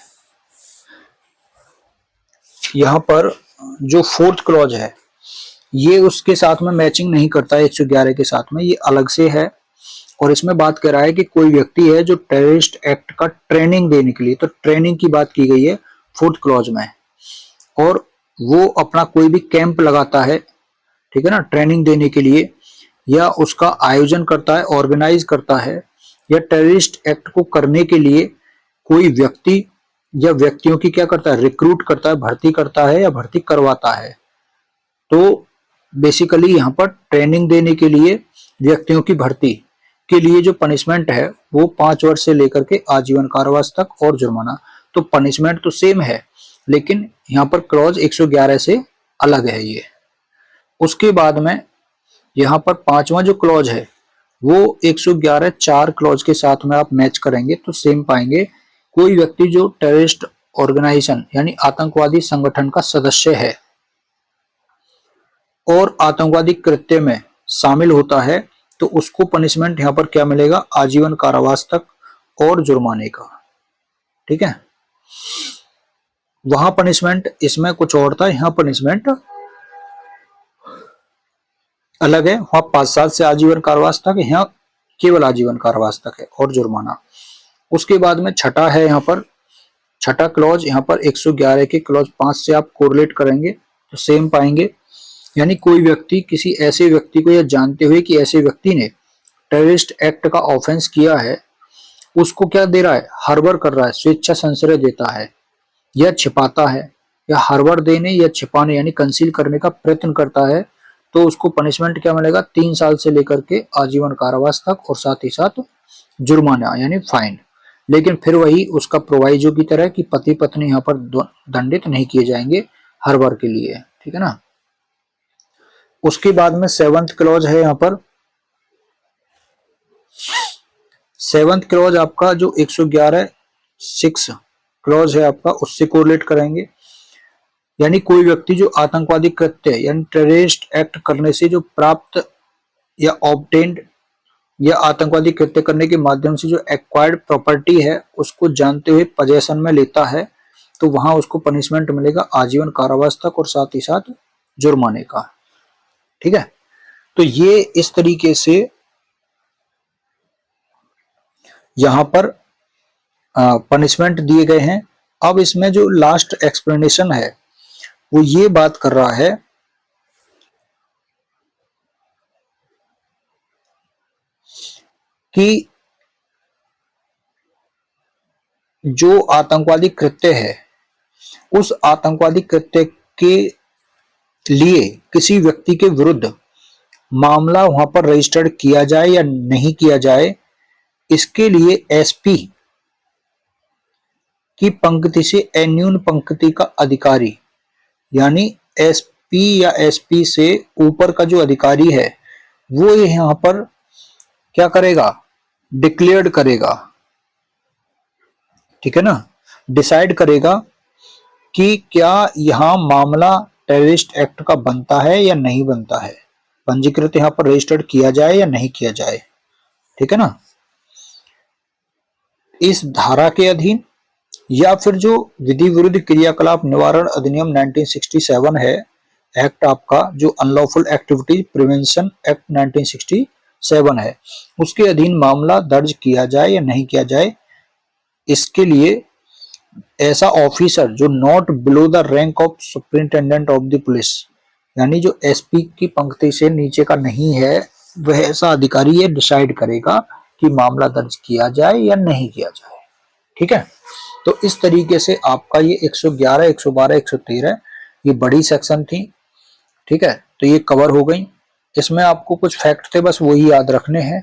यहां पर जो फोर्थ क्लॉज है ये उसके साथ में मैचिंग नहीं करता है 111 के साथ में, ये अलग से है। और इसमें बात कर रहा है कि कोई व्यक्ति है जो टेररिस्ट एक्ट का ट्रेनिंग देने के लिए, तो ट्रेनिंग की बात की गई है फोर्थ क्लॉज में, और वो अपना कोई भी कैंप लगाता है, ठीक है ना, ट्रेनिंग देने के लिए, या उसका आयोजन करता है, ऑर्गेनाइज करता है, या टेररिस्ट एक्ट को करने के लिए कोई व्यक्ति या व्यक्तियों की क्या करता है, रिक्रूट करता है, भर्ती करता है या भर्ती करवाता है। तो बेसिकली यहाँ पर ट्रेनिंग देने के लिए व्यक्तियों की भर्ती के लिए जो पनिशमेंट है वो 5 वर्ष से लेकर के आजीवन कारावास तक और जुर्माना। तो पनिशमेंट तो सेम है लेकिन यहाँ पर क्लॉज 111 से अलग है ये। उसके बाद में यहाँ पर 5वां जो क्लॉज है वो 111(4) क्लॉज के साथ में आप मैच करेंगे तो सेम पाएंगे। कोई व्यक्ति जो टेररिस्ट ऑर्गेनाइजेशन यानी आतंकवादी संगठन का सदस्य है और आतंकवादी कृत्य में शामिल होता है तो उसको पनिशमेंट यहाँ पर क्या मिलेगा, आजीवन कारावास तक और जुर्माने का, ठीक है। वहां पनिशमेंट इसमें कुछ और था, यहाँ पनिशमेंट अलग है। वहां 5 साल से आजीवन कारावास तक, यहाँ केवल आजीवन कारावास तक है और जुर्माना। उसके बाद में छठा है यहाँ पर, छठा क्लॉज यहाँ पर 111 के क्लॉज 5 से आप कोरिलेट करेंगे तो सेम पाएंगे। यानी कोई व्यक्ति किसी ऐसे व्यक्ति को यह जानते हुए कि ऐसे व्यक्ति ने टेररिस्ट एक्ट का ऑफेंस किया है उसको क्या दे रहा है, हर्बर कर रहा है, स्वेच्छा संश्रय देता है या छिपाता है या हर्बर देने या छिपाने यानी कंसील करने का प्रयत्न करता है तो उसको पनिशमेंट क्या मिलेगा, 3 साल से लेकर के आजीवन कारावास तक और साथ ही साथ जुर्माना यानी फाइन। लेकिन फिर वही उसका प्रोवाइजो की तरह कि पति पत्नी यहाँ पर दंडित नहीं किए जाएंगे हर्बर के लिए, ठीक है ना। उसके बाद में 7th क्लॉज है यहाँ पर, 7th क्लॉज आपका जो 111(6) क्लॉज है आपका उससे कोरिलेट करेंगे। यानी कोई व्यक्ति जो आतंकवादी कृत्य यानी टेररिस्ट एक्ट करने से जो प्राप्त या ऑब्टेन्ड या आतंकवादी कृत्य करने के माध्यम से जो एक्वायर्ड प्रॉपर्टी है उसको जानते हुए पजेशन में लेता है, तो वहां उसको पनिशमेंट मिलेगा आजीवन कारावास तक और साथ ही साथ जुर्माने का। ठीक है, तो ये इस तरीके से यहां पर पनिशमेंट दिए गए हैं। अब इसमें जो लास्ट एक्सप्लेनेशन है वो ये बात कर रहा है कि जो आतंकवादी कृत्य है उस आतंकवादी कृत्य के लिए किसी व्यक्ति के विरुद्ध मामला वहां पर रजिस्टर्ड किया जाए या नहीं किया जाए, इसके लिए एसपी की पंक्ति से अन्यून पंक्ति का अधिकारी, यानी एसपी या एसपी से ऊपर का जो अधिकारी है वो यहां पर क्या करेगा, डिक्लेयर्ड करेगा। ठीक है ना, डिसाइड करेगा कि क्या यहां मामला टेररिस्ट एक्ट का बनता है या नहीं बनता है, पंजीकृत यहां पर रजिस्टर्ड किया जाए या नहीं किया जाए। ठीक है ना, इस धारा के अधीन या फिर जो विधि विरुद्ध क्रियाकलाप निवारण अधिनियम 1967 है, एक्ट आपका जो अनलॉफुल एक्टिविटी प्रिवेंशन एक्ट 1967 है, उसके अधीन मामला दर्ज किया जाए या नहीं किया जाए, इसके लिए ऐसा ऑफिसर जो not below the rank of superintendent of the police, यानी जो एसपी की पंक्ति से नीचे का नहीं है, वह ऐसा अधिकारी ये डिसाइड करेगा कि मामला दर्ज किया जाए या नहीं किया जाए। ठीक है, तो इस तरीके से आपका ये 111, 112, 113 ये बड़ी सेक्शन थी। ठीक है, तो ये कवर हो गई। इसमें आपको कुछ फैक्ट थे बस वही याद रखने हैं,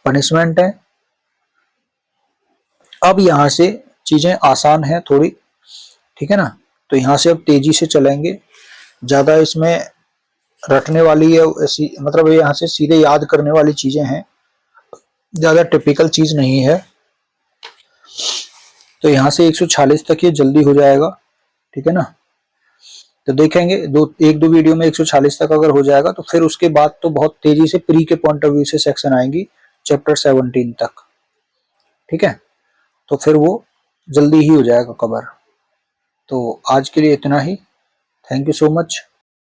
पनिशमेंट है। अब यहां से चीजें आसान है थोड़ी। ठीक है ना, तो यहां से अब तेजी से चलेंगे, ज्यादा इसमें रटने वाली है ऐसी, मतलब यहाँ से सीधे याद करने वाली चीजें हैं, ज्यादा टिपिकल चीज नहीं है। तो यहाँ से 146 तक ये जल्दी हो जाएगा। ठीक है ना, तो देखेंगे एक दो वीडियो में 146 तक अगर हो जाएगा तो फिर उसके बाद तो बहुत तेजी से प्री के पॉइंट ऑफ व्यू से सेक्शन आएंगी चैप्टर 17 तक। ठीक है, तो फिर वो जल्दी ही हो जाएगा कवर। तो आज के लिए इतना ही। Thank you so much.